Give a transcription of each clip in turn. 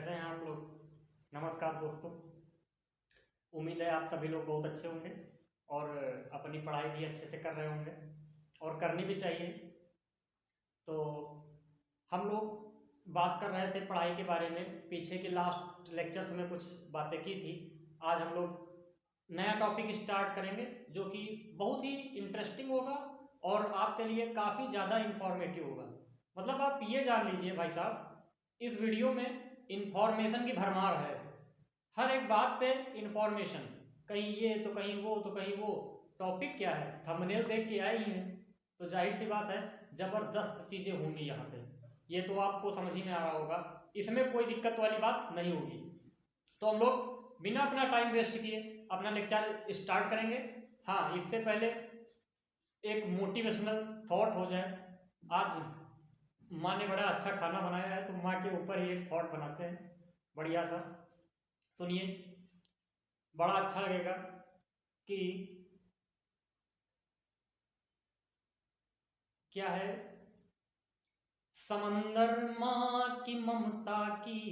कैसे हैं आप लोग। नमस्कार दोस्तों। उम्मीद है आप सभी लोग बहुत अच्छे होंगे और अपनी पढ़ाई भी अच्छे से कर रहे होंगे और करनी भी चाहिए। तो हम लोग बात कर रहे थे पढ़ाई के बारे में, पीछे के लास्ट लेक्चर्स में कुछ बातें की थी। आज हम लोग नया टॉपिक स्टार्ट करेंगे जो कि बहुत ही इंटरेस्टिंग होगा और आपके लिए काफ़ी ज़्यादा इंफॉर्मेटिव होगा। मतलब आप ये जान लीजिए भाई साहब, इस वीडियो में इंफॉर्मेशन की भरमार है। हर एक बात पे इंफॉर्मेशन, कहीं ये तो कहीं वो तो कहीं वो। टॉपिक क्या है, थंबनेल देख के आई हैं, तो जाहिर सी बात है जबरदस्त चीजें होंगी यहाँ पे। ये तो आपको समझ ही में आ रहा होगा, इसमें कोई दिक्कत वाली बात नहीं होगी। तो हम लोग बिना अपना टाइम वेस्ट किए अपना लेक्चर स्टार्ट करेंगे। हाँ, इससे पहले एक मोटिवेशनल थॉट हो जाए। आज माँ ने बड़ा अच्छा खाना बनाया है, तो माँ के ऊपर ही एक थॉट बनाते हैं बढ़िया सा। सुनिए, बड़ा अच्छा लगेगा कि क्या है। समंदर माँ की ममता की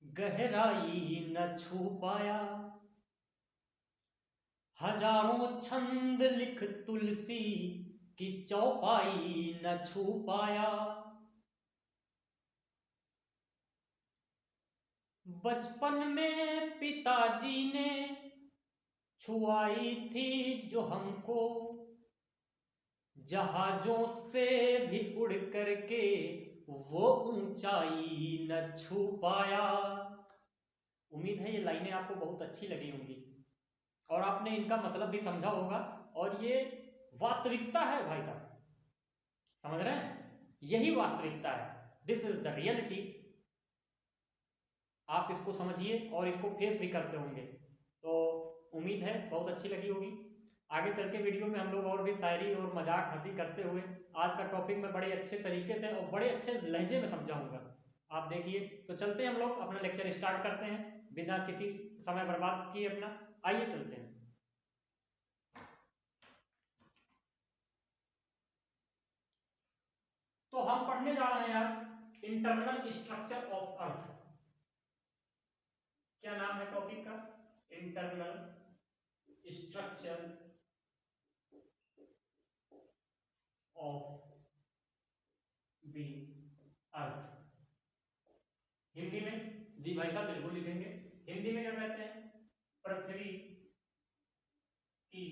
गहराई न छू पाया, हजारों छंद लिख तुलसी की चौपाई न छू पाया। बचपन में पिताजी ने छुआई थी जो हमको, जहाजों से भी उड़ करके वो ऊंचाई न छू पाया। उम्मीद है ये लाइनें आपको बहुत अच्छी लगी होंगी और आपने इनका मतलब भी समझा होगा। और ये वास्तविकता है भाई साहब, समझ रहे हैं, यही वास्तविकता है। This is the reality. आप इसको समझिए और इसको फेस भी करते होंगे, तो उम्मीद है बहुत अच्छी लगी होगी। आगे चल के वीडियो में हम लोग और भी शायरी और मजाक हंसी करते हुए आज का टॉपिक मैं बड़े अच्छे तरीके से और बड़े अच्छे लहजे में समझाऊंगा। आप देखिए, तो चलते हैं हम लोग अपना लेक्चर स्टार्ट करते हैं बिना किसी समय बर्बाद किए अपना। आइए चलते हैं। तो हम पढ़ने जा रहे हैं आज इंटरनल स्ट्रक्चर ऑफ अर्थ। क्या नाम है टॉपिक का? Internal structure of the earth. Hindi में, जी भाई साहब बिल्कुल लिखेंगे। हिंदी में क्या कहते हैं? पृथ्वी की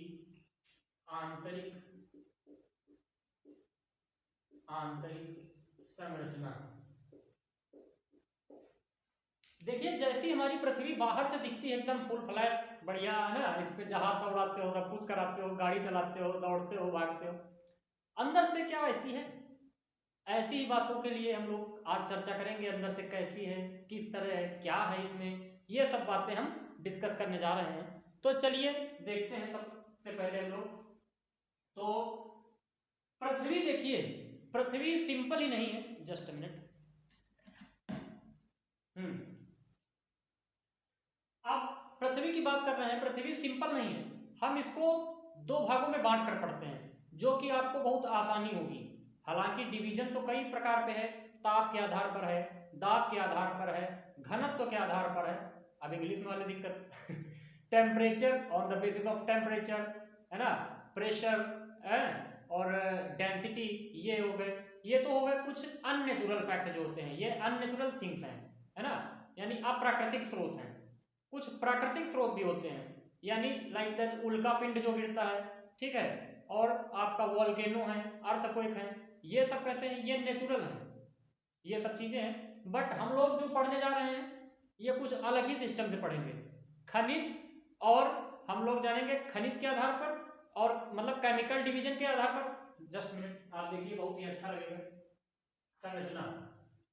आंतरिक आंतरिक संरचना। देखिए, जैसी हमारी पृथ्वी बाहर से दिखती है एकदम फुल फ्लैट बढ़िया है ना, इस पे जहाज दौड़ाते हो, सब कुछ कराते हो, गाड़ी चलाते हो, दौड़ते हो, भागते हो, अंदर से क्या वैसी है? ऐसी ही बातों के लिए हम लोग आज चर्चा करेंगे। अंदर से कैसी है, किस तरह है, क्या है इसमें, ये सब बातें हम डिस्कस करने जा रहे हैं। तो चलिए देखते हैं। सबसे पहले हम लोग तो पृथ्वी देखिए, पृथ्वी सिंपल ही नहीं है। Just minute. अब पृथ्वी की बात कर रहे हैं, पृथ्वी सिंपल नहीं है। हम इसको दो भागों में बांट कर पढ़ते हैं जो कि आपको बहुत आसानी होगी। हालांकि डिवीजन तो कई प्रकार पे है, ताप के आधार पर है, दाब के आधार पर है, घनत्व के आधार पर है। अब इंग्लिश में वाली दिक्कत temperature on the basis of temperature, है ना, प्रेशर है, और डेंसिटी, ये हो गए। ये तो हो गए कुछ अननेचुरल फैक्ट जो होते हैं, ये अननेचुरल थिंग्स हैं, है ना, यानी अप्राकृतिक स्रोत हैं। कुछ प्राकृतिक स्रोत भी होते हैं, यानी लाइक दैट उल्का पिंड जो गिरता है, ठीक है, और आपका वॉल्केनो है, अर्थक्वेक है, ये सब कैसे हैं? ये नेचुरल है, ये सब चीजें हैं। बट हम लोग जो पढ़ने जा रहे हैं ये कुछ अलग ही सिस्टम से पढ़ेंगे। खनिज, और हम लोग जानेंगे खनिज के आधार पर और मतलब केमिकल डिवीजन के आधार पर। जस्ट मिनट, आप देखिए बहुत ही अच्छा लगेगा। संरचना,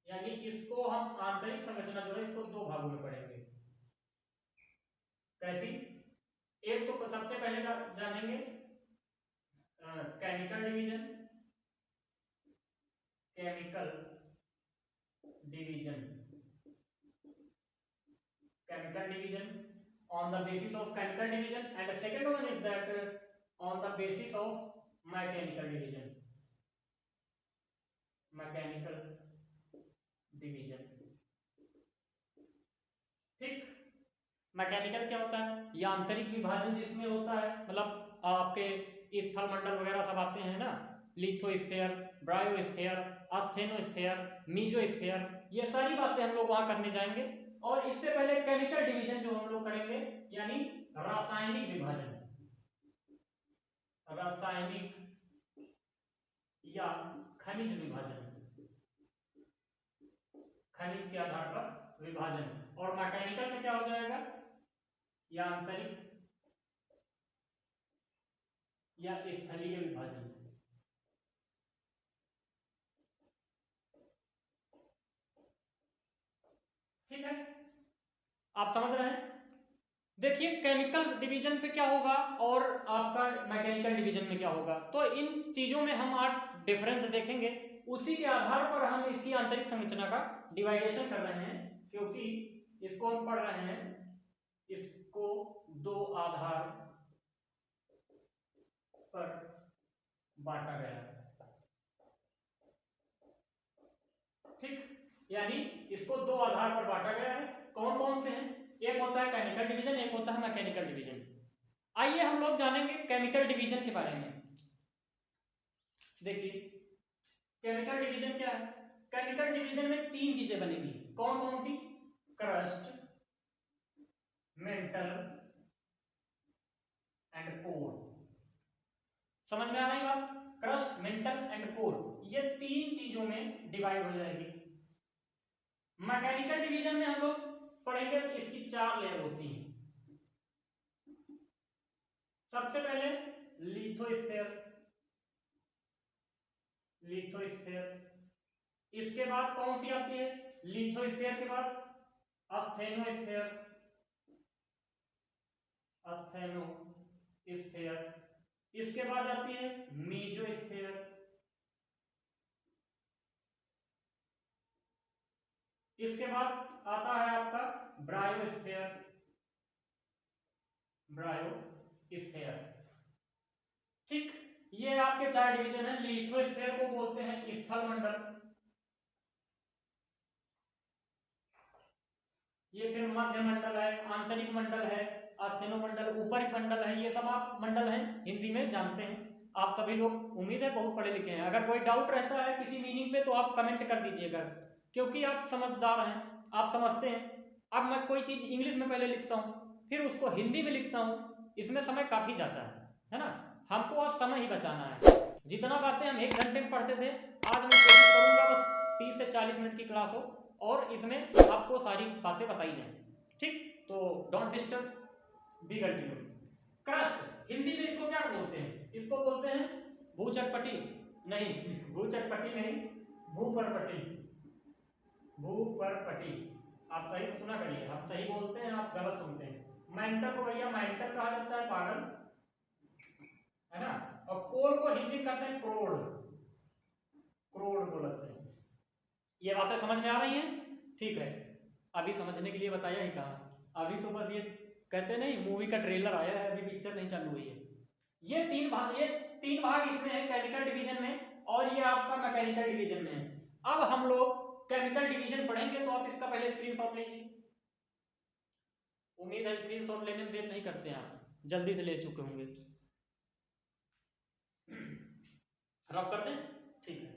यानी इसको हम आंतरिक संरचना जो है इसको दो भागों में पढ़ेंगे। कैसी? एक तो सबसे पहले जानेंगे chemical division, chemical division, chemical division, on the basis of chemical division, and the second one is that on the basis of mechanical division, mechanical division। Mechanical क्या होता है? यांत्रिक विभाजन जिसमें होता है, मतलब आपके स्थल मंडल वगैरह सब आते हैं ना, लिथोस्फीयर, ब्रायोस्फीयर, आस्थेनोस्फीयर, मीजोस्फीयर, ये सारी बातें हम लोग वहां करने जाएंगे। और इससे पहले केमिकल डिवीजन जो हम लोग करेंगे, यानी रासायनिक विभाजन, रासायनिक या खनिज विभाजन, खनिज के आधार पर विभाजन। और मैकेनिकल में क्या हो जाएगा? यांत्रिक या स्थलीय विभाजन। ठीक है, आप समझ रहे हैं? देखिए केमिकल डिवीजन पे क्या होगा और आपका मैकेनिकल डिवीजन में क्या होगा, तो इन चीजों में हम आज डिफरेंस देखेंगे, उसी के आधार पर हम इसकी आंतरिक संरचना का डिवाइडेशन कर रहे हैं, क्योंकि इसको हम पढ़ रहे हैं, इसको दो आधार पर बांटा गया है। ठीक, यानी इसको दो आधार पर बांटा गया है। कौन कौन से हैं? एक होता है केमिकल डिवीजन, एक होता है मैकेनिकल डिवीजन। आइए हम लोग जानेंगे केमिकल डिवीजन के बारे में। देखिए केमिकल डिवीजन क्या है? केमिकल डिवीजन में तीन चीजें बनेंगी। कौन कौन सी? Crust, mantle and core. समझ में आ रही बात? क्रस्ट, मेंटल एंड कोर, ये तीन चीजों में डिवाइड हो जाएगी। मैकेनिकल डिवीजन में हम लोग पढ़ेंगे तो इसकी चार लेयर होती हैं। सबसे पहले लिथोस्फीयर, लिथोस्फीयर। इसके बाद कौन सी आती है? लिथोस्फीयर के बाद अस्थेनोस्फीयर, अस्थेनोस्फीयर। इसके बाद आती है मीजोस्फीयर, इसके बाद आता है आपका ब्रायोस्फीयर, ब्रायोस्फीयर। ठीक, ये आपके चार डिवीजन है। लिथोस्फीयर को बोलते हैं स्थल मंडल, ये फिर मध्य मंडल है, आंतरिक मंडल है, आस्थेनोमंडल, ऊपरी मंडल है, ये सब आप मंडल हैं हिंदी में जानते हैं आप सभी लोग, उम्मीद है बहुत पढ़े लिखे हैं। अगर कोई डाउट रहता है किसी मीनिंग पे तो आप कमेंट कर दीजिएगा, क्योंकि आप समझदार हैं, आप समझते हैं। अब मैं कोई चीज इंग्लिश में पहले लिखता हूँ, फिर उसको हिंदी में लिखता हूँ, इसमें समय काफी जाता है ना। हमको आज समय ही बचाना है। जितना बातें हम 1 घंटे में पढ़ते थे, आज मैं कोशिश करूंगा बस 30 से 40 मिनट की क्लास हो और इसमें आपको सारी बातें बताई जाए। ठीक, तो don't disturb, B continue. Crust, Hindi में इसको क्या बोलते हैं? इसको बोलते हैं भूचटपटी, नहीं भूचटपटी नहीं, भूपरपटी, भूपरपटी। आप सही से सुना करिए, हम सही बोलते हैं, आप गलत सुनते हैं। मेंटल को भैया मेंटल कहा जाता है, पागल, है ना। और कोर को हिंदी में कहते हैं क्रोड़, क्रोड़ बोलते हैं। ये बातें समझ में आ रही हैं? ठीक है, अभी समझने के लिए बताया ही कहा, अभी तो बस ये कहते नहीं मूवी का ट्रेलर आया है, अभी पिक्चर नहीं चालू हुई है। ये तीन भाग इसमें है केमिकल डिवीजन में, और ये आपका मैकेनिकल डिवीजन में है। अब हम लोग केमिकल डिवीजन पढ़ेंगे, तो आप इसका पहले स्क्रीनशॉट लीजिए। उम्मीद है स्क्रीनशॉट लेने में देर नहीं करते हैं आप, जल्दी से ले चुके होंगे। रफ कर दें? ठीक है,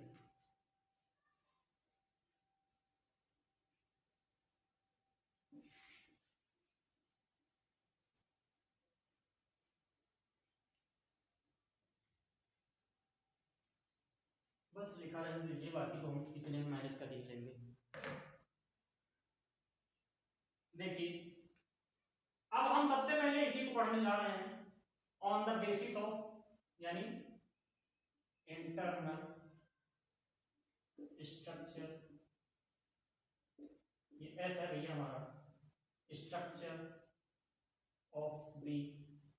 बस लिखा रहने दीजिए, बाकी तो हम इतने में मैनेज कर ही लेंगे। देखिए अब हम सबसे पहले इसी को पढ़ने जा रहे हैं, ऑन द बेसिस ऑफ, यानी इंटरनल स्ट्रक्चर, ये एस है भैया हमारा, structure of the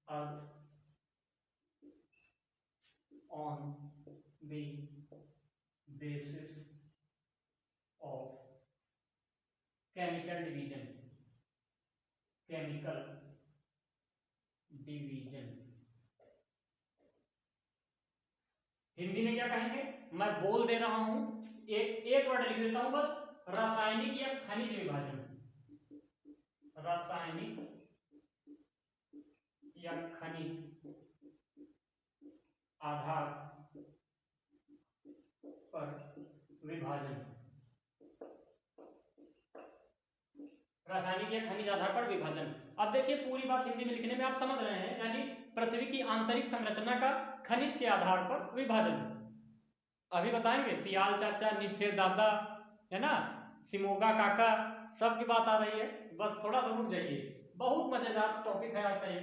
earth on the basis of chemical division, chemical division. Hindi में क्या कहेंगे? मैं बोल दे रहा हूं, एक वर्ड लिख देता हूं बस, रासायनिक या खनिज विभाजन, रासायनिक या खनिज आधार पर विभाजन, रासायनिक या खनिज आधार पर विभाजन। अब देखिए पूरी बात हिंदी में लिखने में आप समझ रहे हैं, यानी पृथ्वी की आंतरिक संरचना का खनिज के आधार पर विभाजन। अभी बताएंगे सियाल चाचा, निठे दादा, है ना, सिमोगा काका, सब की बात आ रही है, बस थोड़ा सा रुक जाइए, बहुत मजेदार टॉपिक है आज का ये।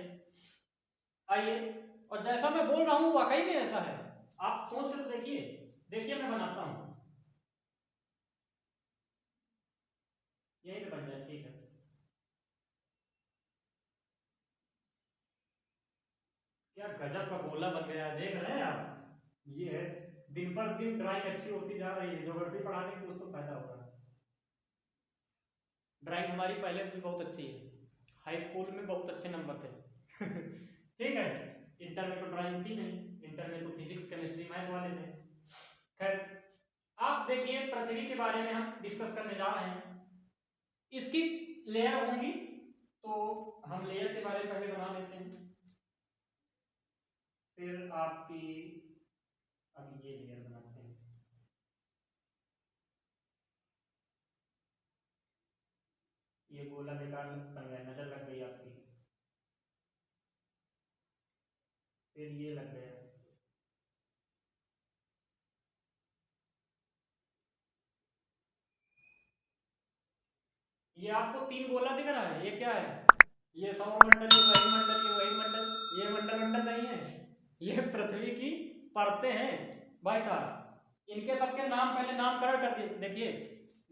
आइए, और जैसा मैं बोल रहा हूं वाकई में ऐसा है, आप सोच कर देखिए। देखिए मैं बनाता हूं, यही तो बन जाए, ठीक है। क्या गजब का गोला बन गया है, देख रहे हैं आप। ये है, दिन पर दिन ड्राइंग अच्छी होती जा रही है, ज्योग्राफी पढ़ाने की कुछ तो फायदा होगा। ड्राइंग हमारी पहले से भी बहुत अच्छी है, हाई स्कूल में बहुत अच्छे नंबर थे। ठीक है, इंटर में तो ड्राइंग थी नहीं, इंटर में तो फिजिक्स केमिस्ट्री मैथ वाले थे। खैर, आप देखिए पृथ्वी के बारे में हम डिस्कस करने जा रहे हैं। इसकी लेयर होंगी, तो हम लेयर के बारे में पहले बना लेते हैं, फिर आपकी अब ये लेयर बनाते हैं। ये गोला बेकार बन गया, नजर लग गई आपकी, फिर ये लग गया, ये आपको 3 गोला दिख रहा है, ये क्या है? ये सौरमंडल, ये वही मंडल, ये वही मंडल, ये मंडल मंडल नहीं है, ये पृथ्वी की परतें हैं भाई साहब। इनके सबके नाम पहले नामकरण कर दिए। देखिए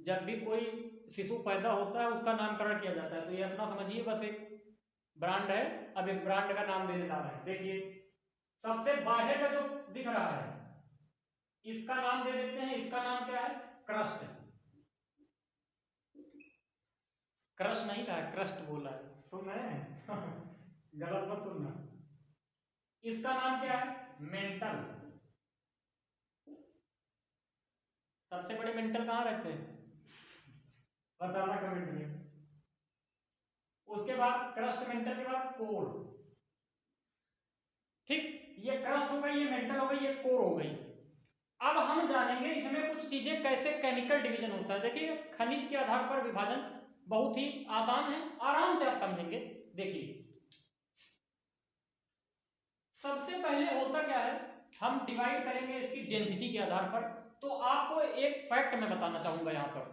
जब भी कोई शिशु पैदा होता है उसका नामकरण किया जाता है, तो ये अपना समझिए बस एक ब्रांड है। अब इस ब्रांड का नाम देने जा रहे हैं। देखिए सबसे बाहर का जो दिख रहा है इसका नाम दे देते हैं, इसका नाम क्या है? क्रस्ट। क्रश नहीं कहा, क्रस्ट बोला है, सुन रहे हैं? गलत मत सुनना। इसका नाम क्या है? मेंटल। सबसे बड़े मेंटल कहाँ रहते हैं? बताना कमेंट में। उसके बाद क्रस्ट मेंटल के बाद कोर। ठीक, ये क्रस्ट हो गई, ये मेंटल हो गई, ये कोर हो गई। अब हम जानेंगे इसमें कुछ चीजें कैसे केमिकल डिवीजन होता है। देखिए खनिज के आधार पर विभाजन बहुत ही आसान है, आराम से आप समझेंगे। देखिए सबसे पहले होता क्या है, हम डिवाइड करेंगे इसकी डेंसिटी के आधार पर। तो आपको एक फैक्ट मैं बताना चाहूंगा यहाँ पर,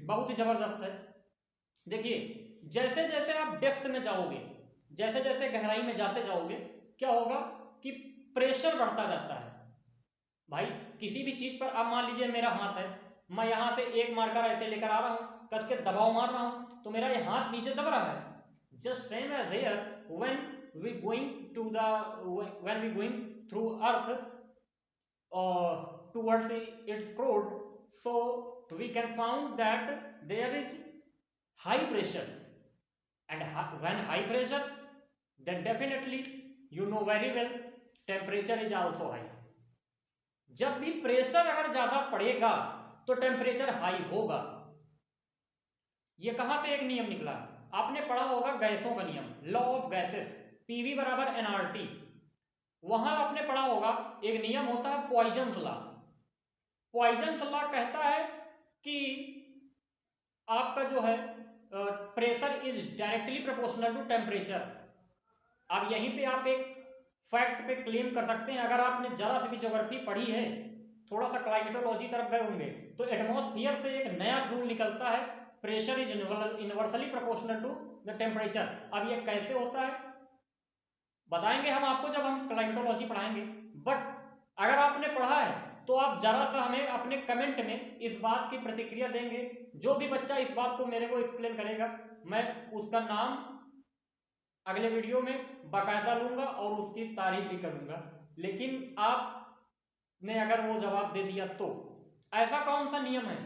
बहुत ही जबरदस्त है। देखिए जैसे जैसे आप डेप्थ में जाओगे, जैसे जैसे गहराई में जाते जाओगे, क्या होगा कि प्रेशर बढ़ता जाता है। भाई किसी भी चीज पर, आप मान लीजिए मेरा हाथ है, मैं यहां से एक मार्कर ऐसे लेकर आ रहा हूं, कस के दबाव मार रहा हूं, तो मेरा ये हाथ नीचे दब रहा है। Just same as here when we going to the when we going through earth towards its core, so we can found that there is high pressure, and when high pressure, then definitely you know very well temperature is also high. जब भी pressure अगर ज्यादा पड़ेगा तो temperature high होगा। ये कहां से एक नियम निकला, आपने पढ़ा होगा गैसों का नियम, लॉ ऑफ गैसेस, पीवी बराबर एनआरटी। वहां आपने पढ़ा होगा एक नियम होता है पॉइजन्स लॉ। पॉइजन्स लॉ कहता है कि आपका जो है pressure is directly proportional to temperature. अब यहीं पे आप एक फैक्ट पे क्लेम कर सकते हैं, अगर आपने जरा सी भी ज्योग्राफी पढ़ी है, थोड़ा सा क्लाइमेटोलॉजी तरफ गए होंगे, तो एटमॉस्फेयर से एक नया रूल निकलता है, pressure is inversely proportional to the temperature. अब ये कैसे होता है बताएंगे हम आपको जब हम क्लाइमेटोलॉजी पढ़ाएंगे, बट अगर आपने पढ़ा है तो आप जरा सा हमें अपने कमेंट में इस बात की प्रतिक्रिया देंगे। जो भी बच्चा इस बात को मेरे को एक्सप्लेन करेगा, मैं उसका नाम अगले वीडियो में बाकायदा लूंगा और उसकी तारीफ भी करूंगा। लेकिन आपने अगर वो जवाब दे दिया तो ऐसा कौन सा नियम है,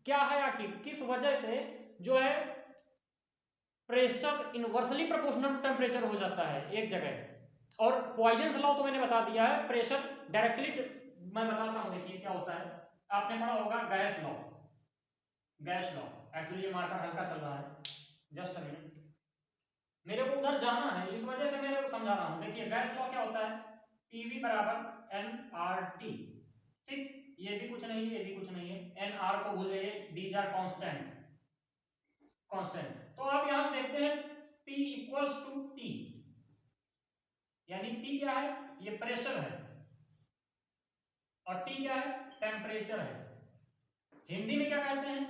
क्या है आखिर, किस वजह से जो है pressure inversely proportional to temperature हो जाता है एक जगह। और पॉइजन्स लॉ तो मैंने बता दिया है, प्रेशर डायरेक्टली, मैं बताता हूं देखिए क्या होता है। आपने पढ़ा होगा gas law, gas law. Actually ये मार्कर हल्का चल रहा है, जस्ट अ मिनट, मेरे को उधर जाना है, इस वजह से मेरे को समझा रहा हूँ। देखिए गैस लॉ क्या होता है, पीवी बराबर एन आर टी, ठीक, ये भी कुछ नहीं है, ये भी कुछ नहीं है, एन आर को भूल जाइए, दीज आर कांस्टेंट, कांस्टेंट। तो आप यहां से देखते हैं P इक्वल्स टू T, यानी P क्या है, ये प्रेशर है, और T क्या है, टेम्परेचर है। हिंदी में क्या कहते हैं,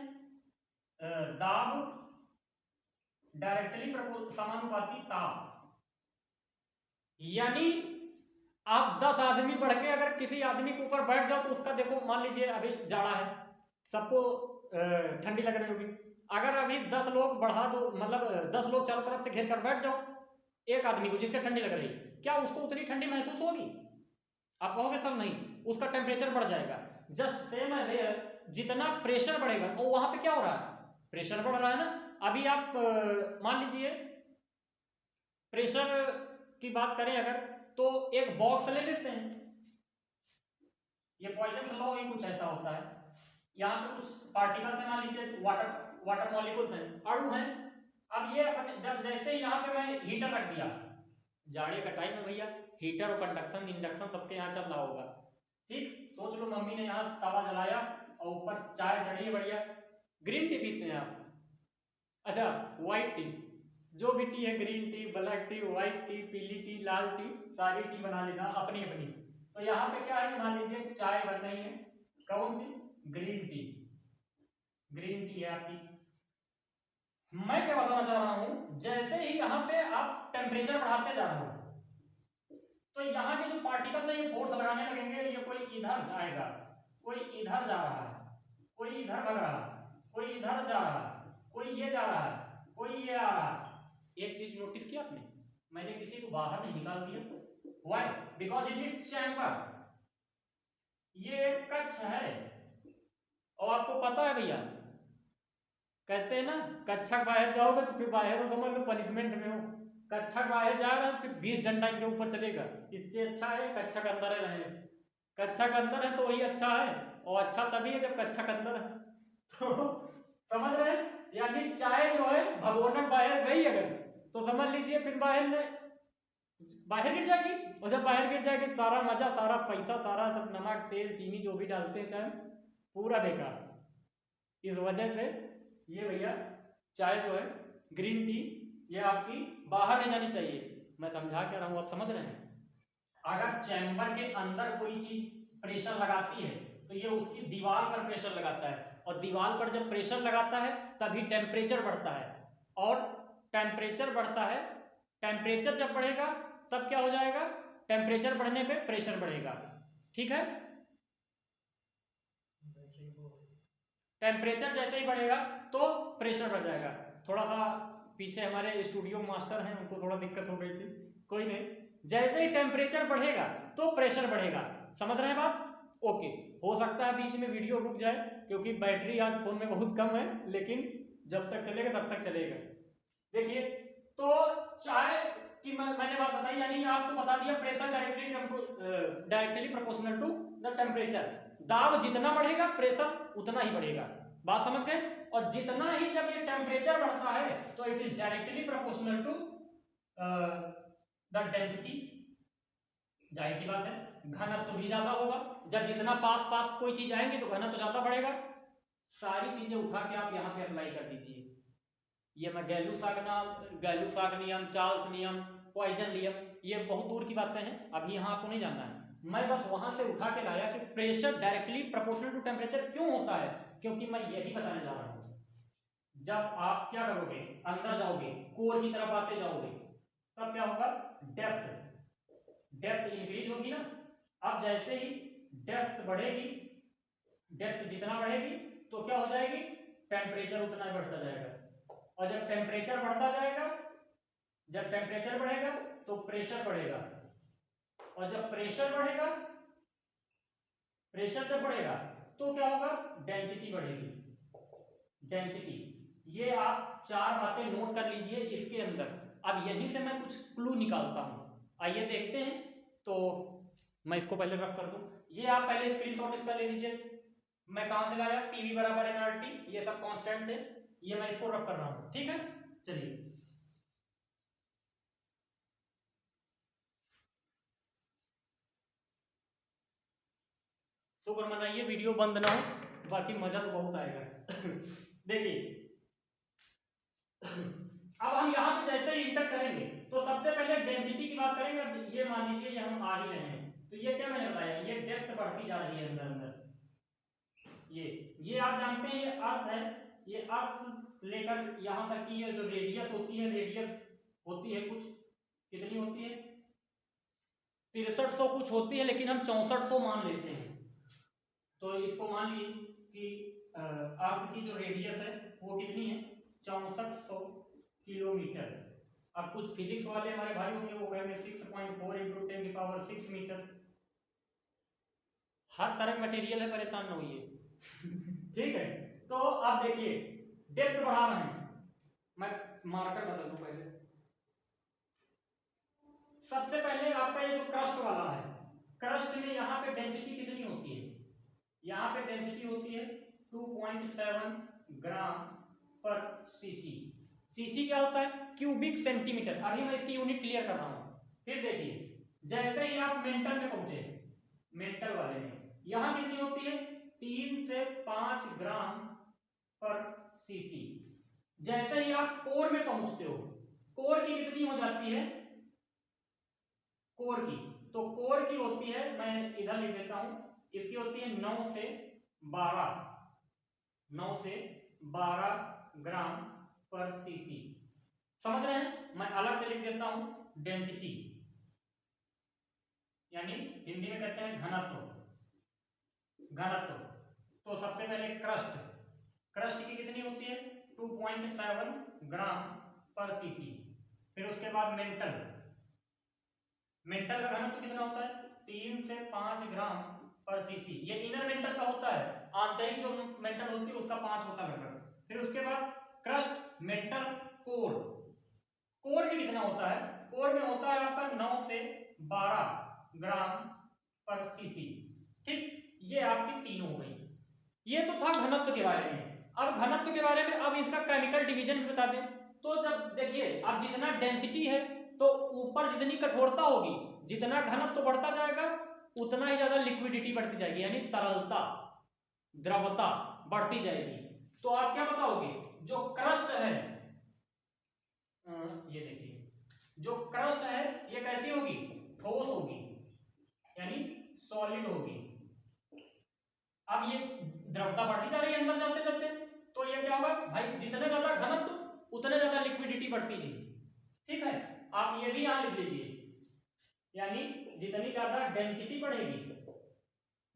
दाब डायरेक्टली समानुपाती ताप। यानी आप 10 आदमी बढ़ के अगर किसी आदमी के ऊपर बैठ जाओ तो उसका देखो, मान लीजिए अभी जाड़ा है, सबको ठंडी लग रही होगी, अगर अभी 10 लोग बढ़ा दो, मतलब 10 लोग चारों तरफ से घेर कर बैठ जाओ एक आदमी को जिसके ठंडी लग रही, क्या उसको उतनी ठंडी महसूस होगी? आप कहोगे सर नहीं, उसका टेम्परेचर बढ़ जाएगा। जस्ट सेम है हेयर, जितना प्रेशर बढ़ेगा, और वहां पे क्या हो रहा है, प्रेशर बढ़ रहा है ना। अभी आप मान लीजिए प्रेशर की बात करें अगर, तो एक बॉक्स ले लेते हैं, ये पॉइजन लॉ ही कुछ ऐसा होता है, यहाँ पे कुछ पार्टिकल्स है, मान लीजिए वाटर मॉलिक्यूल्स हैं, अणु हैं। अब ये जब जैसे यहाँ पे मैं हीटर रख दिया, जाड़े का टाइम है भैया, हीटर और कंडक्शन इंडक्शन सबके यहाँ चल रहा होगा, ठीक, सोच लो मम्मी ने यहाँ तवा जलाया और ऊपर चाय चढ़ी है बढ़िया, ग्रीन टी पीते हैं आप, अच्छा व्हाइट टी, जो भी टी है, green tea, black T, white T, पीली टी, लाल टी, सारी टी बना लेना अपनी अपनी। तो यहाँ पे क्या है, मान लीजिए चाय बन रही है, कौन सी, ग्रीन टी, ग्रीन टी है आपकी। मैं क्या बताना चाह रहा हूं, जैसे ही यहाँ पे आप टेम्परेचर बढ़ाते जा रहे हो तो यहाँ के जो पार्टिकल्स है ये फोर्स लगाने लगेंगे, ये कोई इधर आएगा, कोई इधर जा रहा है, कोई इधर भग रहा है, कोई इधर जा रहा है, कोई ये जा रहा है, कोई ये आ रहा है। एक चीज नोटिस किया आपने, मैंने किसी को बाहर नहीं निकाल दिया, why, because it is chamber, ये एक कक्ष है। और आपको पता है भैया, कहते हैं ना कक्षा बाहर जाओगे तो फिर बाहर हो, समझ लो पनिशमेंट में हो, कक्षा बाहर जा रहा है फिर 20 डंडा के ऊपर चलेगा, इससे अच्छा है कक्षा के अंदर रहे, कक्षा के अंदर है तो वही अच्छा है, और अच्छा तभी है जब कक्षा के अंदर है। तो समझ रहे हैं, यानी चाय जो है भगोना बाहर गई अगर, तो समझ लीजिए फिर बाहर गिर जाएगी, और जब बाहर गिर जाएगी सारा मजा, सारा पैसा, सारा सब नमक तेल चीनी जो भी डालते हैं चाय पूरा बेकार। इस वजह से ये भैया चाय जो है ग्रीन टी, ये आपकी बाहर नहीं जानी चाहिए। मैं समझा क्या रहा हूं, आप समझ रहे हैं। अगर चैम्बर के अंदर कोई चीज प्रेशर लगाती है तो ये उसकी दीवार पर प्रेशर लगाता है, और दीवार पर जब प्रेशर लगाता है तभी टेम्परेचर बढ़ता है, और टेम्परेचर बढ़ता है, टेम्परेचर जब बढ़ेगा तब क्या हो जाएगा, टेम्परेचर बढ़ने पे प्रेशर बढ़ेगा, ठीक है। टेम्परेचर जैसे ही बढ़ेगा तो प्रेशर बढ़ जाएगा। थोड़ा सा पीछे हमारे स्टूडियो मास्टर हैं, उनको थोड़ा दिक्कत हो गई थी, कोई नहीं, जैसे ही टेम्परेचर बढ़ेगा तो प्रेशर बढ़ेगा, समझ रहे हैं बात, ओके। हो सकता है बीच में वीडियो रुक जाए क्योंकि बैटरी आज फोन में बहुत कम है, लेकिन जब तक चलेगा तब तक चलेगा। देखिए तो चाय की मैंने बात बताई, यानी आपको बता दिया pressure directly proportional to the temperature, दाब जितना बढ़ेगा प्रेशर उतना ही बढ़ेगा, बात समझ गए। और जितना ही जब ये टेम्परेचर बढ़ता है तो it is directly proportional to the density, जाहिर सी बात है घनत्व तो भी ज्यादा होगा, जब जितना पास पास कोई चीज आएंगे तो घनत्व तो ज्यादा बढ़ेगा। सारी चीजें उठा के आप यहाँ पे अप्लाई कर दीजिए, ये मैं गैलू-साग नियम, चार्ल्स नियम, पॉइजन नियम, ये बहुत दूर की बातें हैं, अभी यहाँ आपको नहीं जानना है। मैं बस वहां से उठा के लाया कि pressure directly proportional to temperature क्यों होता है, क्योंकि मैं यही बताने जा रहा हूं। जब आप क्या करोगे, अंदर जाओगे, कोर की तरफ आते जाओगे, तब क्या होगा, डेप्थ इंक्रीज होगी ना। अब जैसे ही डेप्थ बढ़ेगी, डेप्थ जितना बढ़ेगी तो क्या हो जाएगी, टेम्परेचर उतना ही बढ़ता जाएगा, और जब टेम्परेचर बढ़ता जाएगा, जब टेम्परेचर बढ़ेगा तो प्रेशर बढ़ेगा, और जब प्रेशर बढ़ेगा, प्रेशर जब बढ़ेगा तो क्या होगा, डेंसिटी बढ़ेगी, डेंसिटी। ये आप 4 बातें नोट कर लीजिए इसके अंदर। अब यहीं से मैं कुछ क्लू निकालता हूं, आइए देखते हैं। तो मैं इसको पहले रफ कर दूं, ये आप पहले स्क्रीनशॉट इसका ले लीजिए, मैं कहां से लाया, पीवी बराबर एनआरटी, ये सब कांस्टेंट है, ये मैं इसको रफ कर रहा हूं, ठीक है। चलिए शुक्र मनाइए वीडियो बंद ना हो, बाकी मजा तो बहुत आएगा। देखिए अब हम यहाँ पे जैसे ही इंटर करेंगे तो सबसे पहले डेंसिटी की बात करेंगे। ये मान लीजिए ये हम आ ही रहे हैं, तो ये क्या मैंने बताया, ये डेप्थ बढ़ती जा रही है अंदर अंदर। ये आप जानते हैं ये अर्थ है, ये अर्थ लेकर यहाँ तक की ये जो रेडियस होती है, रेडियस होती है कुछ, कितनी होती है 6300 कुछ होती है, लेकिन हम 6400 मान लेते हैं। तो इसको मान लीजिए कि अर्थ की जो रेडियस है वो कितनी है 6400 किलोमीटर। अब कुछ फिजिक्स वाले हमारे भाई होंगे वो कहेंगे 6.4 इंटू 10⁶ मीटर। हर तरह मटेरियल है, परेशान न होइए। ठीक है, तो अब देखिए डेप्थ बढ़ा रहे हैं, मैं मार्कर बदल दूं पहले। सबसे पहले आपका ये जो क्रस्ट वाला है, क्रस्ट में यहाँ पे डेंसिटी कितनी होती है, यहाँ पे डेंसिटी होती है 2.7 ग्राम पर सीसी। सीसी क्या होता है, क्यूबिक सेंटीमीटर। अभी मैं इसकी यूनिट क्लियर कर रहा हूं। फिर देखिए जैसे ही आप मेंटल में पहुंचे, मेंटल वाले में यहां कितनी होती है 3 से 5 ग्राम पर सीसी। जैसे ही आप कोर में पहुंचते हो, कोर की कितनी हो जाती है, कोर की, तो कोर की होती है, मैं इधर लिख देता हूं, इसकी होती है 9 से 12 ग्राम पर सीसी। समझ रहे हैं, मैं अलग से लिख देता हूं डेंसिटी, यानी हिंदी में कहते हैं घनत्व। घनत्व तो सबसे पहले क्रस्ट, क्रस्ट की कितनी होती है 2.7 ग्राम पर सीसी। फिर उसके बाद मेंटल, मेंटल का घनत्व कितना होता है 3 से 5 ग्राम पर सीसी। ये इनर मेंटल का होता है, आंतरिक जो मेंटल होती है उसका 5 होता है लगभग। फिर उसके बाद क्रस्ट, मेंटल, कोर। कोर में कितना होता है, कोर में होता है आपका 9 से 12 ग्राम पर सीसी। ठीक, ये आपकी तीनों हो गई। ये तो था घनत्व के बारे में। अब घनत्व के बारे में अब इसका केमिकल डिवीजन भी बता दें। तो जब देखिए अब जितना डेंसिटी है तो ऊपर जितनी कठोरता होगी, जितना घनत्व बढ़ता जाएगा उतना ही ज्यादा लिक्विडिटी बढ़ती जाएगी, यानी तरलता, द्रवता बढ़ती जाएगी। तो आप क्या बताओगे, जो क्रस्ट है, ये देखिए जो क्रस्ट है ये कैसी होगी, ठोस होगी, यानी सॉलिड होगी। अब ये द्रवता बढ़ती जा रही है अंदर जाते जाते, तो ये क्या होगा भाई, जितने ज्यादा घनत्व उतने ज्यादा लिक्विडिटी बढ़ती जाएगी। ठीक है, आप ये भी यहां लिख लीजिए, यानी जितनी ज्यादा डेंसिटी बढ़ेगी,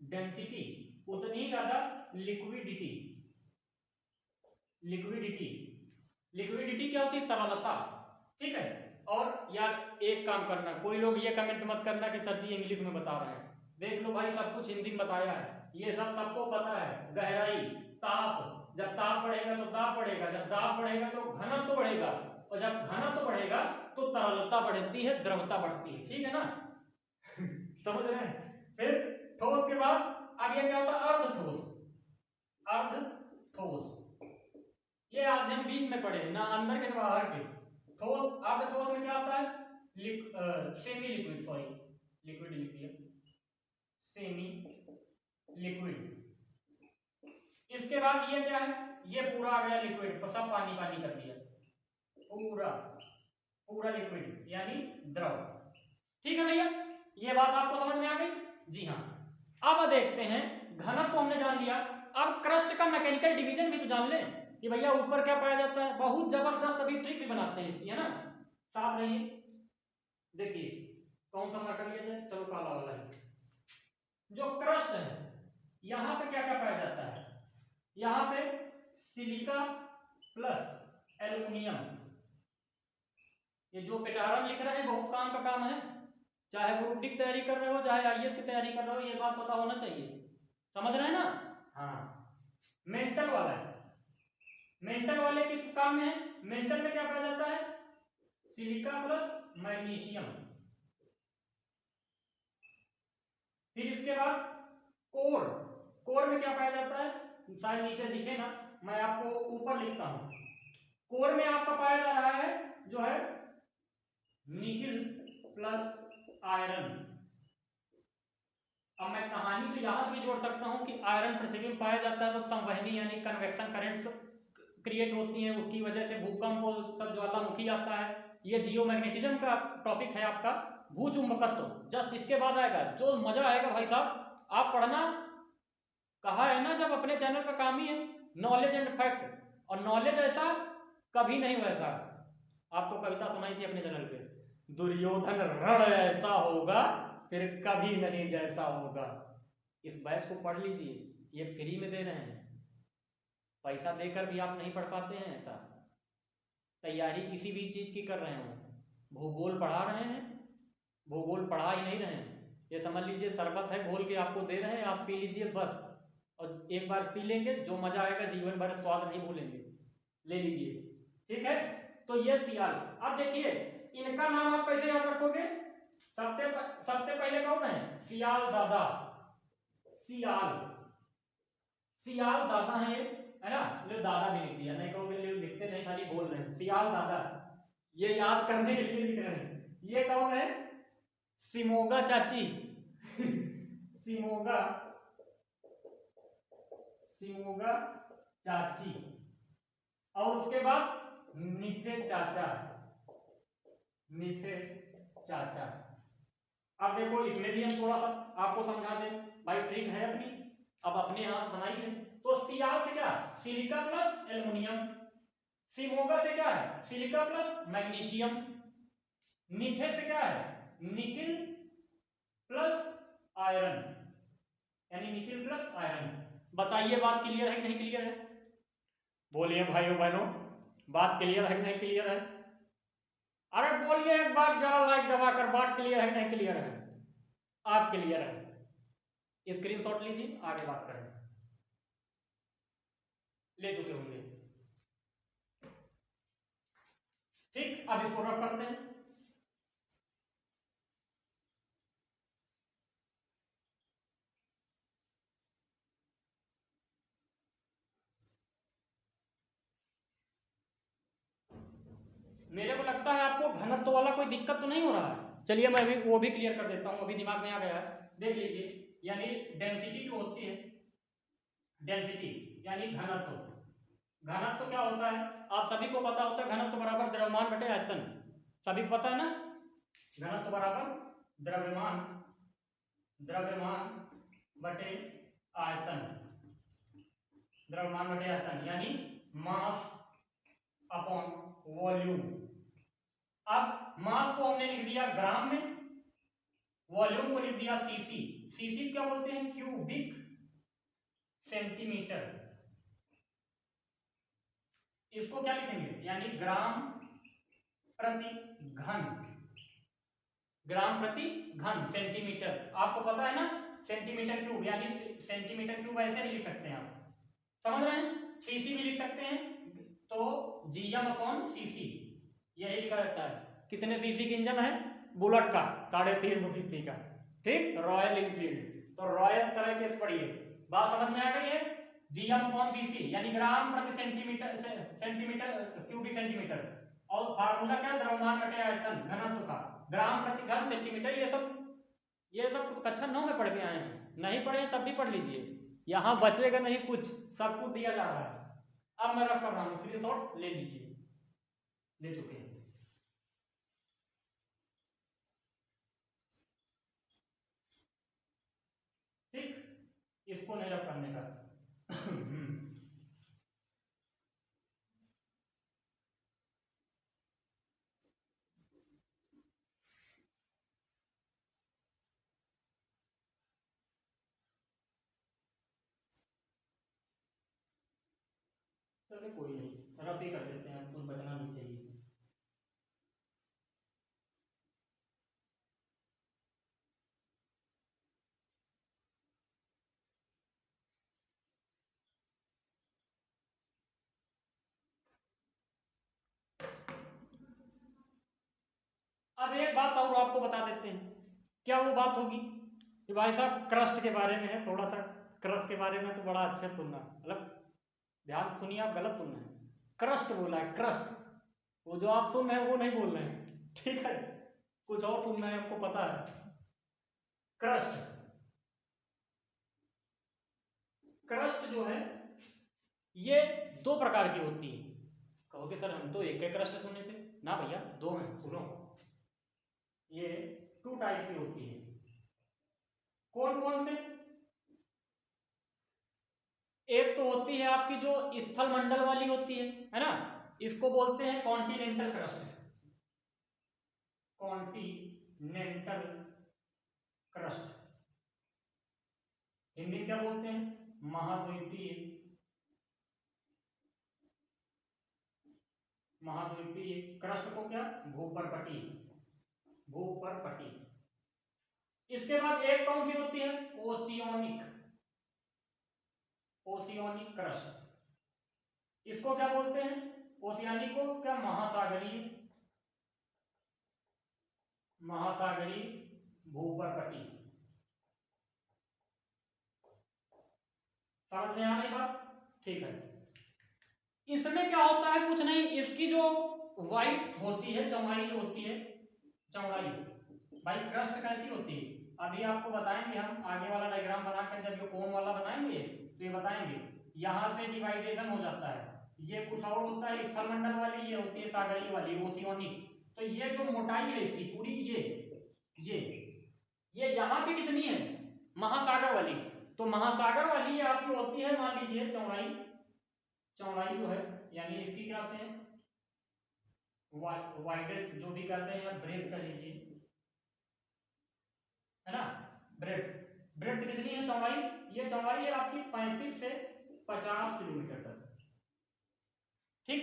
डेंसिटी उतनी ज्यादा लिक्विडिटी। लिक्विडिटी, लिक्विडिटी क्या होती है, तरलता। ठीक है, और यार एक काम करना, कोई लोग ये कमेंट मत करना कि सर जी इंग्लिश में बता रहे हैं। देख लो भाई सब कुछ हिंदी में बताया है, ये सब सबको पता है। गहराई, ताप, जब ताप बढ़ेगा तो दाब बढ़ेगा, जब दाब बढ़ेगा तो घनत्व तो बढ़ेगा, और जब घनत्व तो बढ़ेगा तो तरलता बढ़ती है, द्रवता बढ़ती है। ठीक है ना? समझ रहे हैं? फिर ठोस के बाद अब ये क्या होता है, अर्ध ठोस। अर्ध ठोस ये आज हम बीच में पढ़े ना, अंदर के ना बाहर के। ठोस, अर्ध ठोस में क्या होता है, सेमी लिक्विड, सॉरी लिक्विड लिख दिया, सेमी लिक्विड। इसके बाद ये क्या है, ये पूरा आ गया लिक्विड, सब पानी पानी कर दिया, पूरा पूरा लिक्विड यानी द्रव। ठीक है भैया, ये बात आपको समझ में आ गई? जी हाँ। अब देखते हैं, घनत्व तो हमने जान लिया, अब क्रस्ट का मैकेनिकल डिवीजन भी तो जान लें कि भैया ऊपर क्या पाया जाता है। बहुत जबरदस्त अभी ट्रिक भी बनाते हैं इसकी, है ना, साथ रहिए। देखिए कौन सा मार्कर लिया जाए, चलो काला वाला है। जो क्रस्ट है यहां पे क्या क्या पाया जाता है, यहां पे सिलिका प्लस एल्युमिनियम। ये जो पेटारम लिख रहे हैं बहुत काम का काम है, चाहे ग्रुप डी की तैयारी कर रहे हो, चाहे आईएएस की तैयारी कर रहे हो, ये बात पता होना चाहिए। समझ रहे हैं ना? हाँ, मेंटल वाला है, मेंटल वाले किस काम में है, मेंटल में क्या पाया जाता है, सिलिका प्लस मैग्नीशियम। फिर इसके बाद कोर, कोर में क्या पाया जाता है, शायद नीचे दिखे ना, मैं आपको ऊपर लिखता हूं। कोर में आपका पाया जा रहा है जो है निकिल प्लस आयरन। अब मैं कहानी तो यहाँ से भी जोड़ सकता हूँ कि आयरन पृथ्वी में पाया जाता है तो संवहनी यानी कन्वेक्शन करंट्स क्रिएट होती हैं, उसकी वजह से भूकंप और सब ज्वालामुखी आता है। ये जियोमैग्नेटिज्म का टॉपिक है आपका, भूचुंबकत्व। जस्ट इसके बाद आएगा जो मजा आएगा भाई साहब, आप पढ़ना। कहा है ना जब अपने चैनल का काम ही है नॉलेज एंड फैक्ट, और नॉलेज ऐसा कभी नहीं वैसा। आपको कविता सुनाई थी अपने चैनल पे, दुर्योधन रण ऐसा होगा फिर कभी नहीं जैसा होगा। इस बैच को पढ़ लीजिए, ये फ्री में दे रहे हैं, पैसा देकर भी आप नहीं पढ़ पाते हैं ऐसा। तैयारी किसी भी चीज की कर रहे हो, भूगोल पढ़ा रहे हैं, भूगोल पढ़ा ही नहीं रहे हैं, ये समझ लीजिए शरबत है घोल के आपको दे रहे हैं, आप पी लीजिए बस, और एक बार पी लेंगे जो मजा आएगा जीवन भर स्वाद नहीं भूलेंगे, ले लीजिए। ठीक है, तो ये सियाल। अब देखिए इनका नाम आप कैसे याद रखोगे, सबसे पहले कौन है, सियाल दादा। सियाल, सियाल दादा है ये, है ना, ले दादा भी लिख दिया, नहीं कहोगे ले लिखते नहीं खाली बोल रहे हैं, सियाल दादा, ये याद करने के लिए लिख रहे हैं। ये कौन है, सिमोगा चाची सिमोगा, सिमोगा चाची, और उसके बाद निफे चाचा, निफे चाचा। अब देखो इसमें भी हम थोड़ा सा आपको समझा दें, भाई ट्रिक है अपनी, अब अपने हाथ बनाइए। तो सियाल से क्या, सिलिका प्लस एल्युमिनियम, सिमोगा से क्या है, सिलिका प्लस मैग्नीशियम, निफे से क्या है, निकिल प्लस आयरन, यानी निकिल प्लस आयरन। बताइए बात क्लियर है कि नहीं क्लियर है, बोलिए भाइयों बहनों, बात क्लियर है कि नहीं क्लियर है, अरे बोलिए एक बार जरा लाइक दबाकर, बात क्लियर है कि नहीं क्लियर है। आप क्लियर है, स्क्रीनशॉट लीजिए, आगे बात करें, ले चुके होंगे। ठीक, अब इसको रफ करते हैं। मेरे को लगता है आपको घनत्व वाला कोई दिक्कत तो नहीं हो रहा है, चलिए मैं भी वो भी क्लियर कर देता हूं, अभी दिमाग में आ गया है, देख लीजिए। यानी डेंसिटी जो होती है, डेंसिटी यानी घनत्व, घनत्व क्या होता है, आप सभी को पता होता है, घनत्व बराबर द्रव्यमान बटे आयतन, सभी को पता है ना, घनत्व बराबर द्रव्यमान, द्रव्यमान बटे आयतन, द्रव्यमान बटे आयतन यानी मास अपॉन वॉल्यूम। अब मास को हमने लिख दिया ग्राम में, वॉल्यूम को लिख दिया सीसी, सीसी क्या बोलते हैं, क्यूबिक सेंटीमीटर, इसको क्या लिखेंगे, यानी ग्राम प्रति घन, ग्राम प्रति घन सेंटीमीटर, आपको पता है ना, सेंटीमीटर क्यूब, यानी सेंटीमीटर क्यूब ऐसे नहीं लिख सकते हैं आप, समझ रहे हैं, सीसी भी लिख सकते हैं, तो जीएम अपॉन सीसी यही लिखा रहता है। कितने सीसी का इंजन है, बुलेट का 350 सीसी का, ठीक, रॉयल एनफील्ड, तो रॉयल तरह के पढ़िए, बात समझ में आ गई है, जीएम अपॉन सीसी यानी ग्राम प्रति सेंटीमीटर, सेंटीमीटर क्यूबिक सेंटीमीटर, और फार्मूला क्या, द्रव्यमान बटे आयतन घनत्व का, ग्राम प्रति घन सेंटीमीटर, ये सब कक्षा 9 में पढ़ के आए हैं, नहीं पढ़े तब भी पढ़ लीजिए, यहाँ बचेगा नहीं कुछ, सब कुछ दिया जा रहा है। अब मैं रफ कर रहा हूँ, स्क्रीनशॉट ले लीजिए, ले चुके हैं। ठीक, इसको नहीं रफ करने का चलो कोई नहीं, रफ ही कर देते हैं, कुछ बचना नहीं चाहिए। अब एक बात और आपको बता देते हैं, क्या वो बात होगी कि भाई साहब क्रस्ट के बारे में है, थोड़ा सा क्रस्ट के बारे में तो बड़ा अच्छा सुनना, मतलब ध्यान सुनिए, आप गलत सुन रहे हैं, क्रस्ट बोला है, क्रस्ट, वो जो आप सुन रहे हैं वो नहीं बोल रहे हैं, ठीक है, कुछ और सुनना है आपको पता है, क्रस्ट, क्रस्ट जो है ये दो प्रकार की होती है। कहोगे सर हम तो एक क्रस्ट सुने थे। ना भैया, दो हैं, सुनो। ये 2 टाइप की होती है। कौन कौन से? एक तो होती है आपकी जो स्थल मंडल वाली होती है ना, इसको बोलते हैं continental crust. Continental crust Hindi क्या बोलते हैं? महाद्वीपीय। महाद्वीपीय क्रस्ट को क्या? भूपर्पटी। भूपर्पटी। इसके बाद एक कौन सी होती है? ओशियोनिक। ओशियोनिक क्रस्ट। इसको क्या बोलते हैं? ओशियानिक को क्या? महासागरीय। महासागरीय भूपर्पटी। समझ में आ रही बात? ठीक है। इसमें क्या होता है? कुछ नहीं, इसकी जो वाइट होती है, चौड़ाई जो होती है, चौड़ाई भाई क्रस्ट कैसी होती है अभी आपको बताएंगे हम। आगे वाला डायग्राम बनाकर जब ये कोन वाला बनाएंगे तो ये बताएंगे। यहां से डिवाइडेशन हो जाता है, ये कुछ और होता है स्थलमंडल वाली, ये होती है सागरीय वाली, ओशियोनिक। तो ये जो मोटाई है इसकी पूरी, ये यहाँ पे कितनी है? महासागर वाली। तो महासागर वाली ये आपकी होती है, मान लीजिए चौड़ाई, चौड़ाई जो है यानी इसकी क्या कहते हैं? वाइडेस्ट जो भी कहते हैं, ब्रेथ कह लीजिए, है ना। ब्रेथ, ब्रेथ कितनी है? चौड़ाई, ये चौड़ाई है आपकी 35 से 50 किलोमीटर तक। ठीक,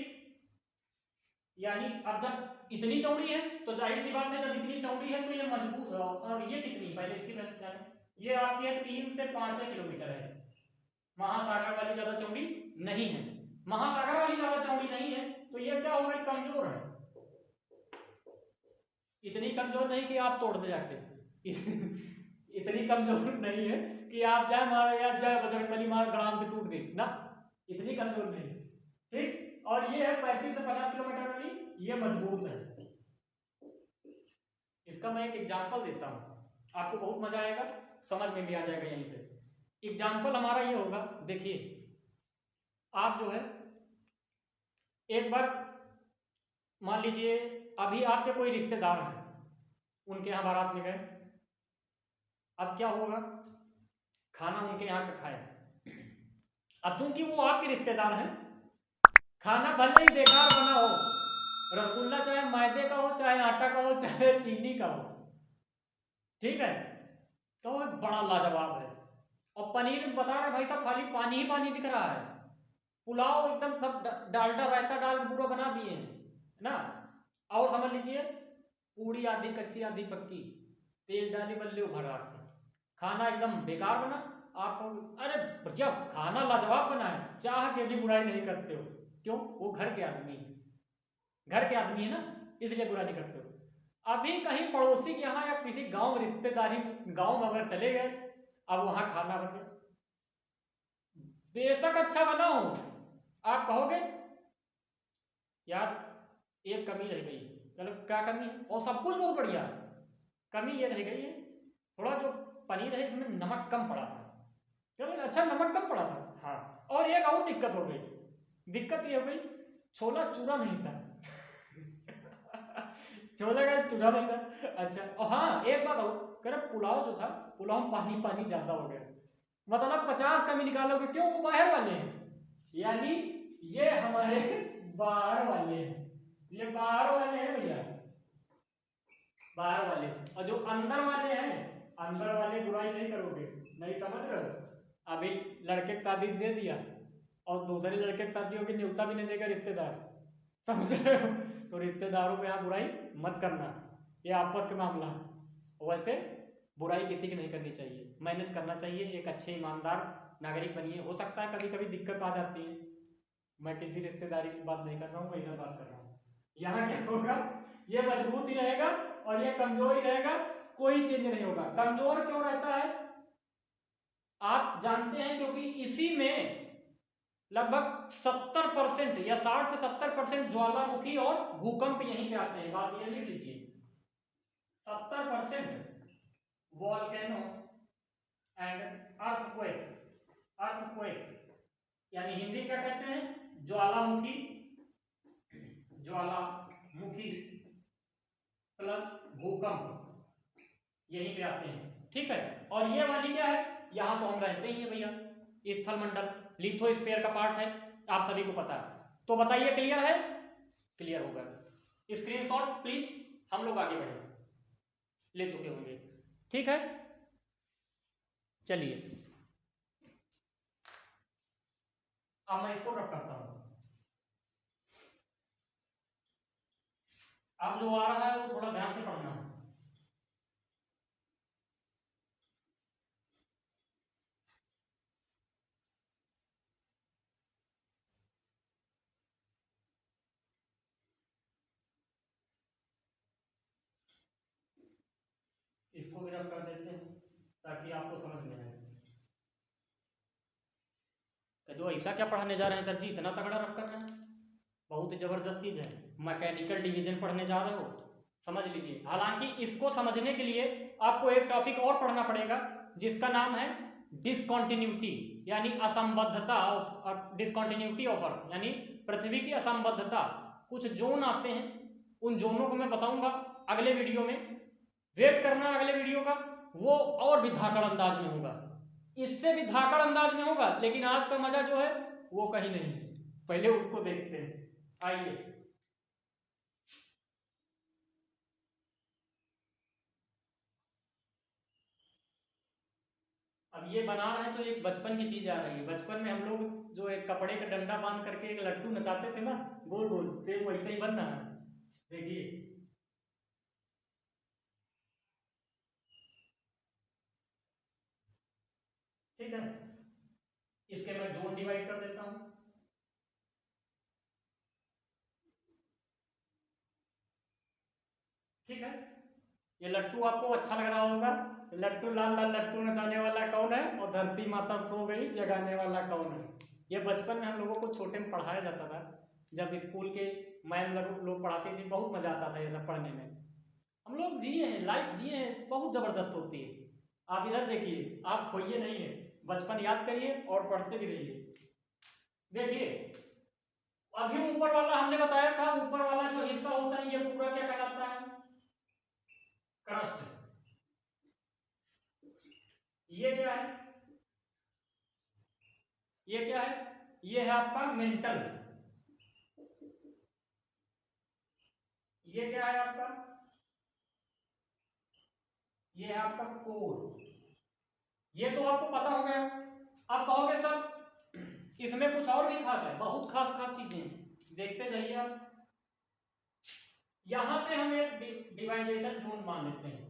यानी अब जब इतनी चौड़ी है तो जाहिर सी बात है, जब इतनी चौड़ी है तो ये मजबूत। और ये कितनी, पहले इसकी जाने, ये आपकी 3 से 5 किलोमीटर है। महासागर वाली ज्यादा चौड़ी नहीं है। महासागर वाली ज्यादा चौड़ी नहीं है तो ये क्या हो गई? कमजोर है। इतनी कमजोर नहीं कि आप तोड़ दे जाके इतनी कमजोर नहीं है कि आप जाए मारो यार, जाए बजरंगबली मार गड़ाम से टूट गई ना, इतनी कमजोर नहीं। ठीक, और ये है 35 से 50 किलोमीटर वाली, ये मजबूत है। इसका मैं एक एग्जांपल देता हूं, आपको बहुत मजा आएगा, समझ में भी आ जाएगा। यहीं से एग्जांपल हमारा ये होगा, देखिए आप जो है एक बार मान लीजिए अभी आपके कोई रिश्तेदार हैं, उनके यहाँ बारात में गए। अब क्या होगा? खाना उनके यहाँ का खाया। अब चूंकि वो आपके रिश्तेदार हैं, खाना भले ही बेकार बना हो, रसगुल्ला चाहे मैदे का हो, चाहे आटा का हो, चाहे चीनी का हो, ठीक है, तो वो बड़ा लाजवाब है। और पनीर बता रहे भाई साहब खाली पानी ही पानी दिख रहा है। पुलाव एकदम सब डालडा रायता डाल के पूरा बना दिए हैं ना। और समझ लीजिए पूड़ी आधी कच्ची आधी पक्की, तेल डाली बल्ले भरा से, खाना एकदम बेकार बना। आप अरे भैया खाना लाजवाब बना है, चाह के भी बुराई नहीं करते हो। क्यों? वो घर के आदमी है, घर के आदमी है ना, इसलिए बुरा नहीं करते हो। अभी कहीं पड़ोसी के यहाँ या किसी गांव रिश्तेदारी गांव में अगर चले गए, अब वहां खाना बन गया, बेशक अच्छा बना हो, आप कहोगे यार एक कमी रह गई। चलो क्या कमी है? और सब कुछ बहुत बढ़िया, कमी ये रह गई है थोड़ा जो पनीर है इसमें नमक कम पड़ा था। चलो अच्छा नमक कम पड़ा था, हाँ। और एक और दिक्कत हो गई, दिक्कत ये हो गई छोला चूरा नहीं था छोले का चूरा नहीं था। अच्छा, और हाँ एक बात और, कह रहे पुलाव जो था, पुलाव में पानी पानी ज्यादा हो गया। मतलब 50 कमी निकालोगे, क्यों? वो बाहर वाले हैं, यानी ये हमारे बाहर वाले हैं, ये बाहर वाले हैं भैया, बाहर वाले। और जो अंदर वाले हैं, अंदर वाले बुराई नहीं करोगे, नहीं समझ रहे हो? अभी लड़के की शादी दे दिया और दूसरे लड़के की शादियों की न्योता भी नहीं देगा रिश्तेदार, समझ रहे हो? तो रिश्तेदारों में यहाँ बुराई मत करना, ये आपस का मामला है। वैसे बुराई किसी की नहीं करनी चाहिए, मैनेज करना चाहिए, एक अच्छे ईमानदार नागरिक बनिए। हो सकता है कभी कभी दिक्कत आ जाती है, मैं किसी रिश्तेदारी की बात नहीं कर रहा हूँ, मैं इधर बात कर रहा हूँ। यहाँ क्या होगा? ये मजबूत ही रहेगा और ये कमजोर ही रहेगा, कोई चेंज नहीं होगा। कमजोर क्यों रहता है आप जानते हैं? क्योंकि इसी में लगभग 70% या 60 से 70% ज्वालामुखी और भूकंप यहीं पे आते हैं। बात ये लिख लीजिए, 70% वॉल्केनो एंड अर्थक्वेक अर्थक्वेक, यानी हिंदी क्या कहते हैं, ज्वालामुखी, ज्वालामुखी प्लस भूकंप, यहीं पे आते हैं। ठीक है, और ये वाली क्या है, यहां तो हम रहते ही है भैया, स्थल मंडल लिथोस्फीयर का पार्ट है, आप सभी को पता है। तो बताइए क्लियर है, क्लियर होगा, स्क्रीनशॉट प्लीज, हम लोग आगे बढ़े, ले चुके होंगे। ठीक है, चलिए अब मैं इसको रफ करता हूं। अब जो आ रहा है वो थोड़ा ध्यान से पढ़ना है। इसको भी रफ कर देते हैं ताकि आपको समझ में आए। जो ऐसा क्या पढ़ाने जा रहे हैं सर जी, इतना तगड़ा रफ करना है, बहुत ही जबरदस्त चीज है। मैकेनिकल डिवीजन पढ़ने जा रहे हो, समझ लीजिए। हालांकि इसको समझने के लिए आपको एक टॉपिक और पढ़ना पड़ेगा जिसका नाम है डिसकॉन्टिन्यूटी, यानी असंबद्धता, डिसकॉन्टिन्यूटी ऑफ अर्थ, यानी पृथ्वी की असंबद्धता। कुछ जोन आते हैं, उन जोनों को मैं बताऊंगा अगले वीडियो में, वेट करना अगले वीडियो का, वो और भी धाकड़ अंदाज में होगा, इससे भी धाकड़ अंदाज में होगा, लेकिन आज का मजा जो है वो कहीं नहीं है। पहले उसको देखते हैं, आइए। अब ये बना रहे हैं तो एक बचपन की चीज आ रही है। बचपन में हम लोग जो एक कपड़े का डंडा बांध करके एक लड्डू नचाते थे ना, गोल गोल, सेम वैसे ही बन रहा है, देखिए। ठीक है, इसके मैं जोन डिवाइड कर देता हूं। ठीक है, ये लट्टू आपको अच्छा लग रहा होगा, लट्टू लाल लाल लट्टू नचाने वाला कौन है, और धरती माता सो गई जगाने वाला कौन है। ये बचपन में हम लोगों को छोटे में पढ़ाया जाता था, जब स्कूल के मैम लोग पढ़ाती थी, बहुत मजा आता था ये सब पढ़ने में। हम लोग जिए हैं, लाइफ जिए हैं, बहुत जबरदस्त होती है। आप इधर देखिए, आप खोइए नहीं है, बचपन याद करिए और पढ़ते भी रहिए। देखिए, अभी ऊपर वाला हमने बताया था, ऊपर वाला जो हिस्सा होता है ये पूरा क्या कहलाता है, क्रस्ट। ये क्या है, ये क्या है, ये है आपका मेंटल। ये क्या है आपका, ये है आपका कोर। ये तो आपको पता हो गया। अब कहोगे सर इसमें कुछ और भी खास है, बहुत खास खास चीजें हैं, देखते जाइए आप। यहां से हम एक डिवाइडेशन जोन मान लेते हैं,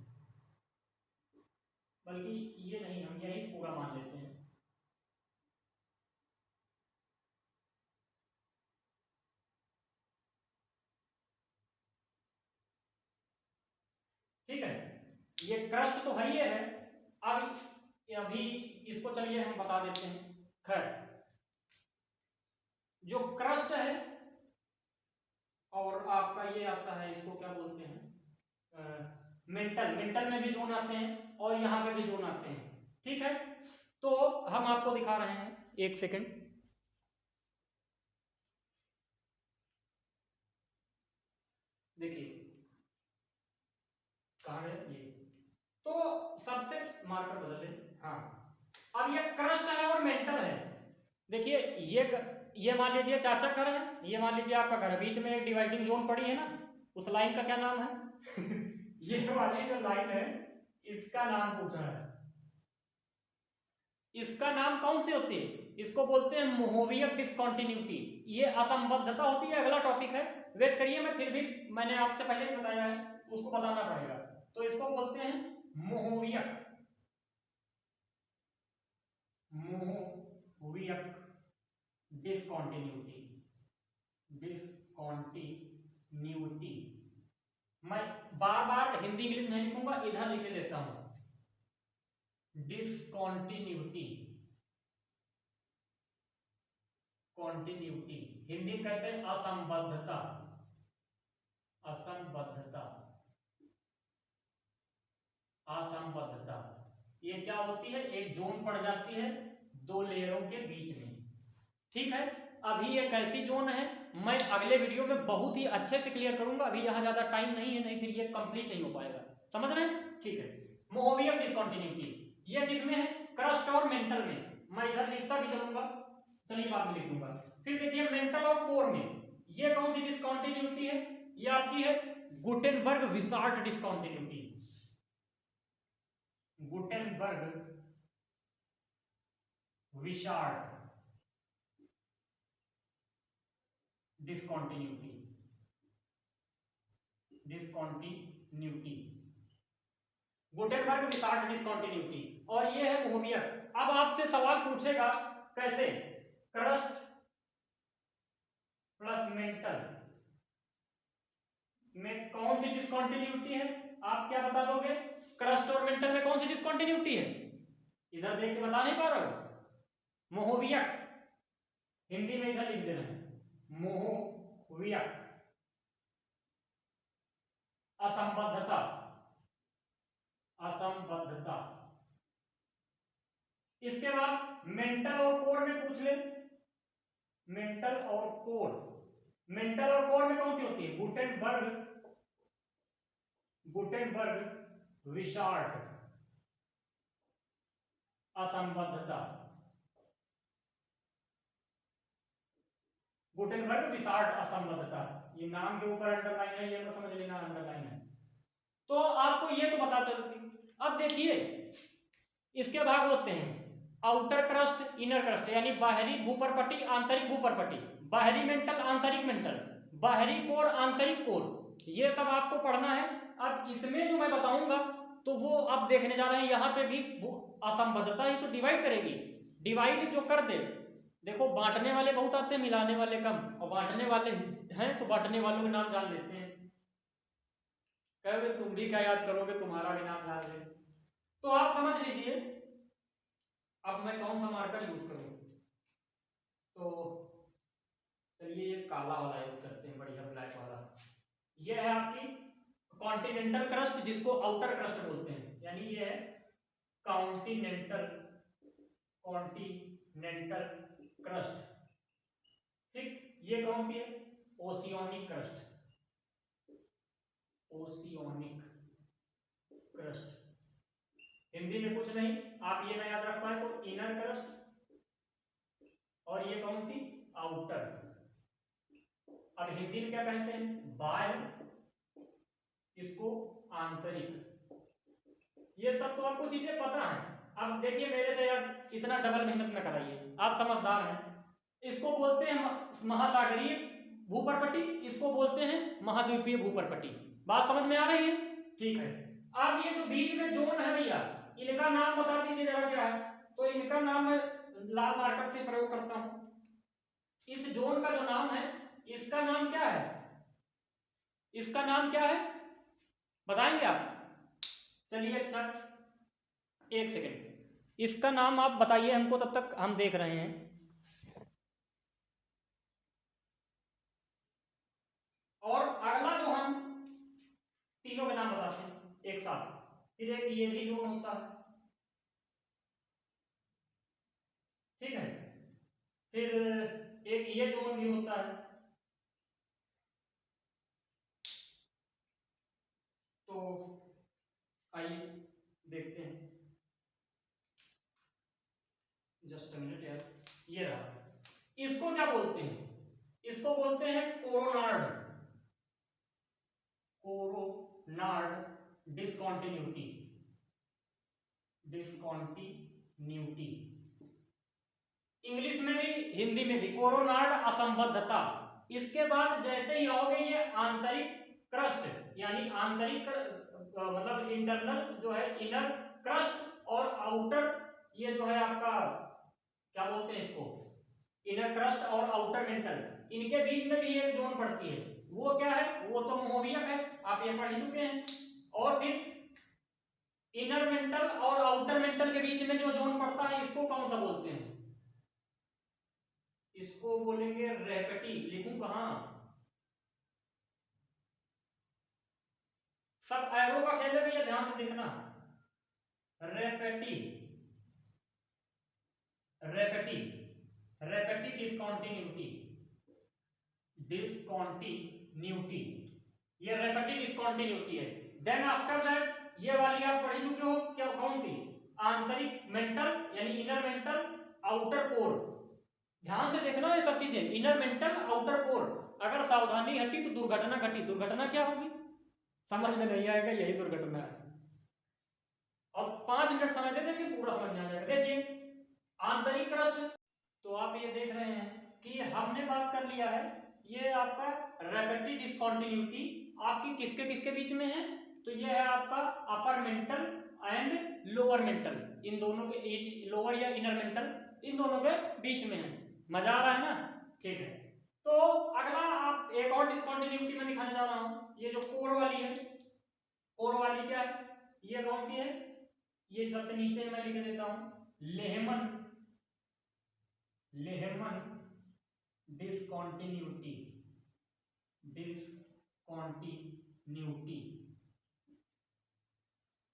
बल्कि ये नहीं, हम यही पूरा मान लेते हैं। ठीक है, ये क्रस्ट तो है ही है। अब अभी इसको चलिए हम बता देते हैं। खैर, जो क्रस्ट है और आपका ये आता है, इसको क्या बोलते हैं, मेंटल। मेंटल में भी जोन आते हैं और यहाँ पे भी जोन आते हैं। ठीक है, तो हम आपको दिखा रहे हैं, एक सेकंड। देखिए कहाँ है ये, तो सबसे मार्कर बदल ले। हाँ, अब ये क्रस्ट है और मेंटल है। देखिए ये मान लीजिए चाचा घर है, ये मान लीजिए आपका घर है, बीच में एक डिवाइडिंग जोन पड़ी है ना, उस लाइन का क्या नाम है ये वाली जो लाइन है इसका नाम पूछा है। इसका नाम कौन सी होती है, इसको बोलते हैं मोहवियक डिसकंटिन्यूटी। ये असंबद्धता होती है, अगला टॉपिक है, वेट करिए, मैं फिर भी मैंने आपसे पहले ही बताया है, उसको बताना पड़ेगा। तो इसको बोलते हैं मोहवियक, मोहवियक डिसकंटिन्यूटी, डिसकंटिन्यूटी। मैं बार बार हिंदी इंग्लिश नहीं लिखूंगा, इधर लिख देता हूं, डिसकंटिन्यूटी। कॉन्टिन्यूटी हिंदी में कहते हैं असंबद्धता, असंबद्धता, असंबद्धता। ये क्या होती है, एक जोन पड़ जाती है, दो लेयरों के बीच में। ठीक है, अभी एक ऐसी जोन है, मैं अगले वीडियो में बहुत ही अच्छे से क्लियर करूंगा, अभी यहाँ ज्यादा टाइम नहीं है, नहीं फिर ये कंप्लीट नहीं हो पाएगा। समझ रहे हैं? ठीक है, मोहोवियक डिस्कंटिन्यूटी ये किसमें है? क्रस्ट और मेंटल में। मैं इधर लिखता भी चलूंगा, चलिए बाद में लिख दूंगा। फिर देखिए मेंटल और कोर में ये कौन सी डिस्कंटिन्यूटी है? ये आपकी है Gutenberg Wiechert discontinuity. Gutenberg Wiechert discontinuity, discontinuity, Gutenberg Wiechert discontinuity. और ये है मोहोवियक। अब आपसे सवाल पूछेगा कैसे? क्रस्ट प्लस मेंटल में कौन सी डिस्कंटिन्यूटी है? आप क्या बता दोगे? क्रस्ट और मेंटल में कौन सी डिस्कंटिन्यूटी है? इधर देख के बता नहीं पा रहे हो? मोहोवियक, हिंदी में इधर लिख देना है, मोहोवियक असंबद्धता, असंबद्धता। इसके बाद मेंटल और कोर में पूछ ले, मेंटल और कोर, मेंटल और कोर में कौन सी होती है? गुटेनबर्ग, गुटेनबर्ग विसार्ट असंबद्धता, गुटेनबर्ग विसार्ट असंबद्धता। ये नाम के ऊपर अंडरलाइन है, ये तो समझ लेना अंडरलाइन है। तो आपको ये तो पता चलती। अब देखिए इसके भाग होते हैं आउटर क्रस्ट, इनर क्रस्ट, यानी बाहरी भूपरपट्टी, आंतरिक भूपरपट्टी, बाहरी मेंटल, आंतरिक मेंटल, बाहरी कोर, आंतरिक कोर, ये सब आपको पढ़ना है। अब इसमें जो मैं बताऊंगा तो वो आप देखने जा रहे हैं, यहाँ पे भी असंबद्धता ही तो डिवाइड करेगी। डिवाइड जो कर दे, देखो बांटने वाले बहुत आते हैं, मिलाने वाले कम, और बांटने वाले हैं तो बांटने वालों के नाम जान लेते हैं। कहोगे तुम भी क्या याद करोगे, तुम्हारा भी नाम जान ले। तो आप समझ लीजिए, अब मैं कौन सा मार्कर यूज करूं? तो चलिए ये काला वाला यूज करते हैं, बढ़िया ब्लैक वाला। ये है आपकी कॉन्टिनेंटल क्रस्ट, जिसको आउटर क्रस्ट बोलते हैं, यानी ये है कॉन्टिनेंटल, कॉन्टिनेंटल क्रस्ट। ठीक, ये कौन सी है? ओशियोनिक क्रस्ट, ओशियोनिक क्रस्ट। हिंदी में कुछ नहीं, आप ये ना याद रख पाए तो इनर क्रस्ट, और ये कौन सी? आउटर। अब हिंदी में क्या कहते हैं? बाह्य, इसको आंतरिक। ये सब तो आपको चीजें पता है। अब देखिए मेरे से यार इतना डबल मेहनत न कराइए, आप समझदार हैं। इसको बोलते हैं महासागरीय भूपरपट्टी, इसको बोलते हैं महाद्वीपीय भूपरपट्टी। बात समझ में आ रही है? ठीक है। अब ये जो बीच में जोन है भैया, इनका नाम बता दीजिए जरा क्या है? तो इनका नाम मैं लाल मार्कर से प्रयोग करता हूं। इस जोन का जो नाम है, इसका नाम क्या है? इसका नाम क्या है बताएंगे आप? चलिए अच्छा, एक सेकेंड, इसका नाम आप बताइए हमको, तब तक हम देख रहे हैं। और अगला जो हम तीनों के नाम बताते हैं एक साथ, फिर एक ये भी जोन होता है, ठीक है, फिर एक ये जोन भी होता है। तो आइए देखते हैं, जस्ट अ मिनट यार। ये रहा, इसको क्या बोलते हैं? इसको बोलते हैं कोरोनार्ड, कोरोनार्ड डिस्कंटिन्यूटी, डिस्कंटिन्यूटी। इंग्लिश में भी हिंदी में भी कोरोनार्ड असंबद्धता। इसके बाद जैसे ही आओगे ये आंतरिक क्रस्ट, यानी आंतरिक मतलब इंटरनल जो है इनर क्रस्ट, और आउटर ये जो है आपका क्या बोलते हैं इसको, इनर क्रस्ट और आउटर मेंटल, इनके बीच में भी एक जोन पड़ती है। वो क्या है? वो तो मोहोवियक है, आप ये पढ़ चुके हैं। और फिर इनर मेंटल और आउटर मेंटल के बीच में जो जोन पड़ता है, इसको कौन सा बोलते हैं? इसको बोलेंगे रेपेटी। लिखूं कहां? सब एरो का खेल है भैया, ध्यान से देखना। रेपेटी, रेपेटिव डिस्कॉन्टिन्यूटी, ये रेपेटिव डिस्कॉन्टिन्यूटी है। देन आफ्टर दैट ये वाली आप पढ़ चुके हो, क्या कौन सी, आंतरिक मेंटल यानी इनर मेंटल, आउटर कोर। ध्यान से देखना ये सब चीजें, इनर मेंटल, आउटर कोर। अगर सावधानी हटी तो दुर्घटना घटी। दुर्घटना क्या होगी समझ में नहीं आएगा, यही दुर्घटना है। और 5 मिनट समय दे देंगे पूरा समझ में आ जाएगा। देखिए आंतरिक क्रस्ट, तो आप ये देख रहे हैं कि हमने बात कर लिया है, ये आपका रेपेटिव डिस्कॉन्टिन्यूटी आपकी किसके किसके बीच में है, तो ये है आपका upper mantle and lower mantle, इन दोनों के, लोअर या इनर मेंटल, इन दोनों के बीच में है। मजा आ रहा है ना, ठीक है। तो अगला आप एक और डिस्कॉन्टिन्यूटी में दिखाने जा रहा हूं, ये जो कोर वाली है, कोर वाली क्या है, ये कौन सी है, ये सबसे नीचे मैं लिख देता हूं, लेहमन डिस्कॉन्टिन्यूटी,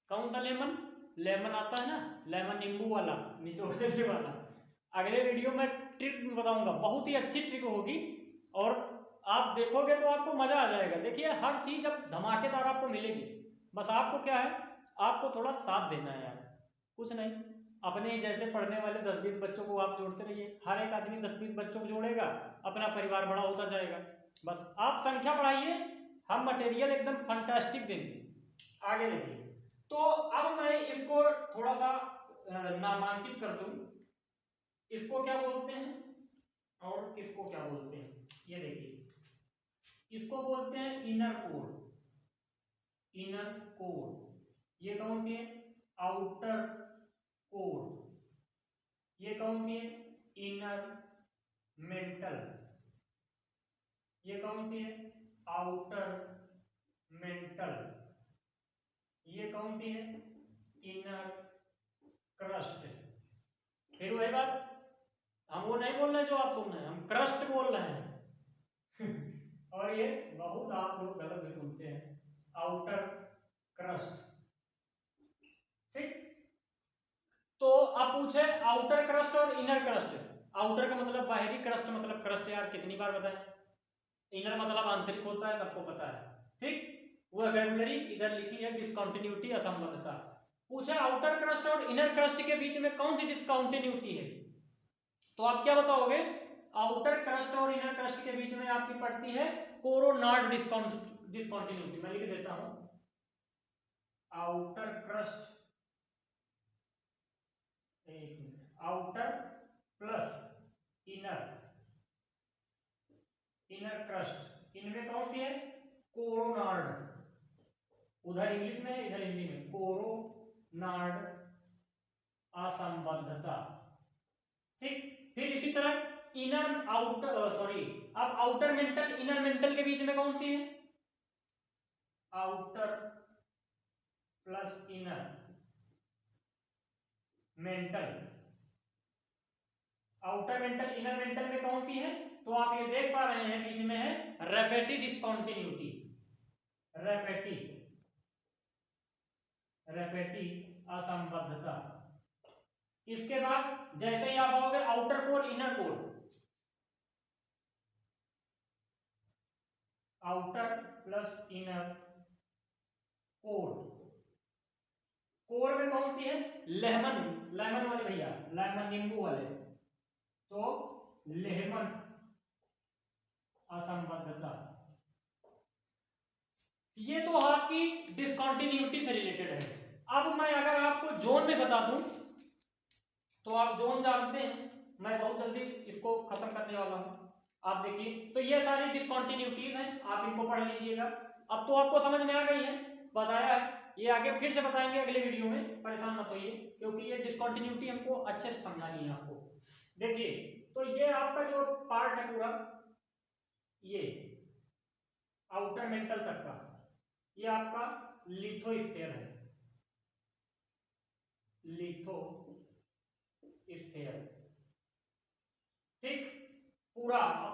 कौन सा लेमन, लेमन आता है ना, लेमन नींबू वाला, निचोड़ने वाला। अगले वीडियो में ट्रिक बताऊंगा, बहुत ही अच्छी ट्रिक होगी और आप देखोगे तो आपको मजा आ जाएगा। देखिए हर चीज अब धमाकेदार आपको मिलेगी, बस आपको क्या है, आपको थोड़ा साथ देना है यार, कुछ नहीं। अपने जैसे पढ़ने वाले 10-20 बच्चों को आप जोड़ते रहिए, हर एक आदमी 10-20 बच्चों को जोड़ेगा, अपना परिवार बड़ा होता जाएगा। बस आप संख्या बढ़ाइए, हम मटेरियल एकदम फंटास्टिक देंगे। आगे देखिए, तो अब मैं इसको थोड़ा सा नामांकित कर दूं, इसको क्या बोलते हैं और इसको क्या बोलते हैं, ये देखिए, इसको बोलते हैं इनर कोर, ये कौन सी है, आउटर कोर, ये कौन सी है, इनर मेंटल, ये कौन सी है, आउटर मेंटल, ये कौन सी है, इनर क्रस्ट। फिर वही बात, हम वो नहीं बोल रहे जो आप सुन रहे हैं, हम क्रस्ट बोल रहे हैं और ये बहुत आप लोग गलत भी सुनते हैं, आउटर क्रस्ट, ठीक। तो आप पूछे आउटर क्रस्ट और इनर क्रस्ट, आउटर का मतलब बाहरी, क्रस्ट मतलब क्रस्ट यार कितनी बार बताएं, इनर मतलब आंतरिक होता है, सबको पता है, ठीक। वोकैबुलरी इधर लिखी है, डिस्कंटिन्यूटी, असंबद्धता। पूछा आउटर क्रस्ट और इनर क्रस्ट के बीच में कौन सी डिस्कंटिन्यूटी है, तो आप क्या बताओगे, आउटर क्रस्ट और इनर क्रस्ट के बीच में आपकी पड़ती है कोरोनार्ड डिस्कंटिन्यूटी। मैं लिख देता हूं, outer crust, outer plus inner crust, इनमें कौन सी है, कोरोनार्ड, उधर इंग्लिश में इधर हिंदी में, कोरोनार्ड असंबद्धता, ठीक। फिर इसी तरह इनर आउटर अब आउटर मेंटल इनर मेंटल के बीच में कौन सी है, outer plus inner mental, outer mental inner mental में कौन सी है, तो आप ये देख पा रहे हैं बीच में है रेपेटिव डिस्कंटिन्यूटी, रेपेटिव असंबद्धता। इसके बाद जैसे ही आप आओगे outer core inner core, outer plus inner core, core में कौन सी है, लेमन वाले भैया, लेमन नींबू वाले, तो लेमन असंबद्धता। ये तो आपकी डिस्कंटिन्यूटी से रिलेटेड है। अब मैं अगर आपको जोन में बता दूं, तो आप जोन जानते हैं, मैं बहुत जल्दी इसको खत्म करने वाला हूं। आप देखिए, तो ये सारी डिस्कंटिन्यूटीज हैं, आप इनको पढ़ लीजिएगा। अब तो आपको समझ में आ गई है, बताया है, ये आगे फिर से बताएंगे अगले वीडियो में, परेशान मत होइए, क्योंकि ये डिस्कंटिन्यूटी हमको अच्छे से समझानी है आपको। देखिए, तो ये आपका जो पार्ट है पूरा, ये आउटर मेंटल तक का, ये आपका लिथोस्फीयर है, लिथोस्फीयर, ठीक।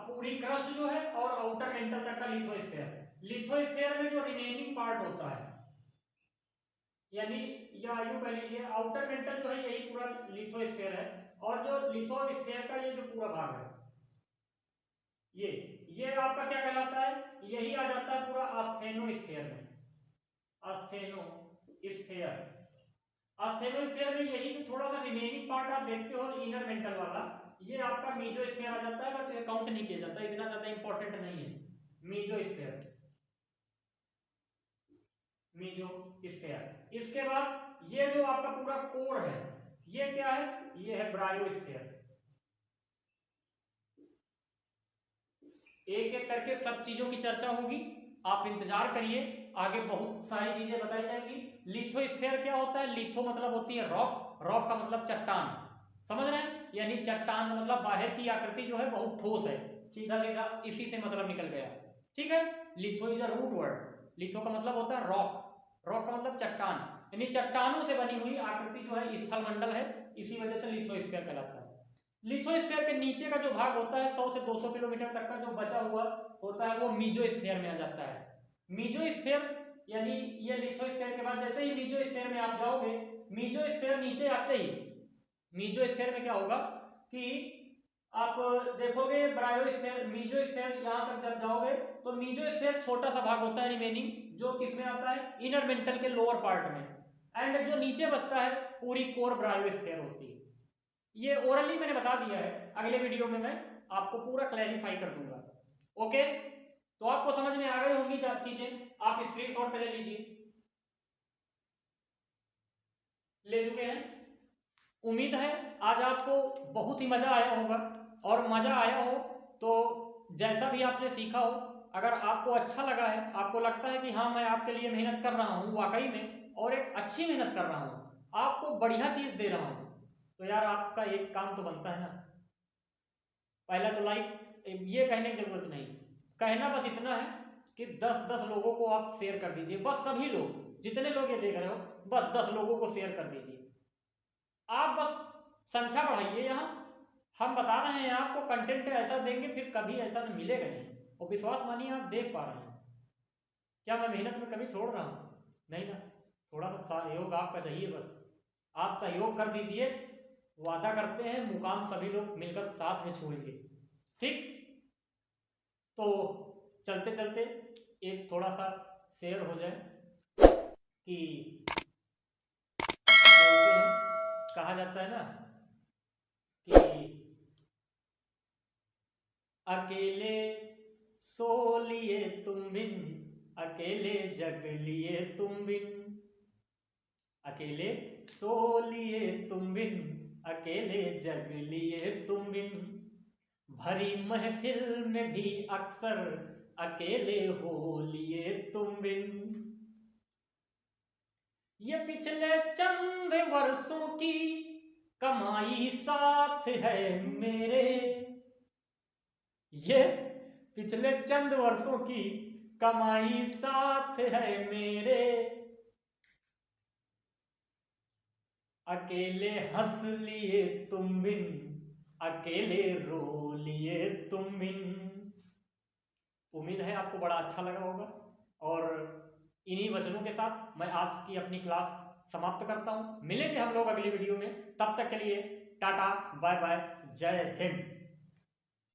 पूरी क्रस्ट जो है और आउटर मेंटल तक का लिथोस्फीयर में जो रिमेनिंग पार्ट होता है, यानी या यूं कह लीजिए आउटर मेंटल जो है यही पूरा लिथोस्फीयर है, और जो लिथोस्फीयर का ये जो पूरा भाग है, ये आपका क्या कहलाता है, यही आ जाता है पूरा आस्थेनोस्फीयर में। आस्थेनोस्फीयर, आस्थेनोस्फीयर में यही जो थोड़ा सा रिमेनिंग पार्ट आप देखते हो इनर मेंटल वाला, ये आपका मीजोस्फीयर आ जाता है, बट काउंट नहीं किया जाता, इतना ज्यादा इंपॉर्टेंट नहीं है। Mesosphere, mesosphere. इसके बाद ये जो आपका पूरा कोर है, ये क्या है, ये है ब्रायोस्फीयर। एक एक करके सब चीजों की चर्चा होगी, आप इंतजार करिए, आगे बहुत सारी चीजें बताई जाएंगी। लिथोस्फीयर क्या होता है, लिथो मतलब होती है रॉक, रॉक का मतलब चट्टान, समझ रहे हैं, यानी चट्टान मतलब बाहर की आकृति जो है बहुत ठोस है, सीधा सीधा इसी से मतलब निकल गया, ठीक है। Litho is a root word, litho का मतलब होता है रॉक, रॉक का मतलब चट्टान, यानी चट्टानों से बनी हुई आकृति जो है स्थल मंडल है, इसी वजह से लिथोस्फीयर कहलाता है। लिथोस्फीयर के नीचे का जो भाग होता है 100 से 200 किलोमीटर तक का जो बचा हुआ होता है वो मीजोस्फीयर में आ जाता है। मीजोस्फीयर यानी ये लिथोस्फीयर के बाद जैसे ही मीजोस्फीयर में आप जाओगे, मीजोस्फीयर नीचे आते ही मीजोस्फीयर में क्या होगा कि आप देखोगे ब्रायोस्फीयर, मीजोस्फीयर यहाँ तक जब जाओगे तो मीजोस्फीयर छोटा सा भाग होता है रिमेनिंग, जो किसमें आता है, इनर मेंटल के लोअर पार्ट में, एंड जो नीचे बचता है पूरी कोर ब्रायोस्फीयर होती है। ये ओरली मैंने बता दिया है, अगले वीडियो में मैं आपको पूरा क्लैरिफाई कर दूंगा। ओके, तो आपको समझ में आ गई होंगी चीजें, आप स्क्रीनशॉट पे ले लीजिए, ले चुके हैं। उम्मीद है आज आपको बहुत ही मजा आया होगा, और मजा आया हो तो जैसा भी आपने सीखा हो, अगर आपको अच्छा लगा है, आपको लगता है कि हाँ मैं आपके लिए मेहनत कर रहा हूँ वाकई में, और एक अच्छी मेहनत कर रहा हूँ, आपको बढ़िया चीज दे रहा हूँ, तो यार आपका एक काम तो बनता है ना, पहला तो लाइक, ये कहने की जरूरत नहीं, कहना बस इतना है कि 10-10 लोगों को आप शेयर कर दीजिए, बस सभी लोग जितने लोग ये देख रहे हो बस 10 लोगों को शेयर कर दीजिए, आप बस संख्या बढ़ाइए। यहाँ हम बता रहे हैं आपको कंटेंट ऐसा देंगे फिर कभी ऐसा तो मिलेगा नहीं, और विश्वास मानिए आप देख पा रहे हैं, क्या मैं मेहनत में कभी छोड़ रहा हूँ, नहीं ना, थोड़ा सा सहयोग आपका चाहिए, बस आप सहयोग कर दीजिए, वादा करते हैं मुकाम सभी लोग मिलकर साथ में छुएंगे, ठीक। तो चलते चलते एक थोड़ा सा शेयर हो जाए कि बोलते हैं, कहा जाता है ना कि अकेले सो लिए तुम बिन, अकेले जग लिए तुम बिन, अकेले सो लिए तुम बिन, अकेले जग लिए तुम बिन, भरी महफिल में भी अक्सर अकेले हो लिए तुम बिन, ये पिछले चंद वर्षों की कमाई साथ है मेरे, ये पिछले चंद वर्षों की कमाई साथ है मेरे, अकेले हंस लिए तुम बिन, अकेले रो लिए तुम बिन। उम्मीद है आपको बड़ा अच्छा लगा होगा, और इन्हीं वचनों के साथ मैं आज की अपनी क्लास समाप्त करता हूं। मिलेंगे हम लोग अगली वीडियो में, तब तक के लिए टाटा बाय बाय, जय हिंद।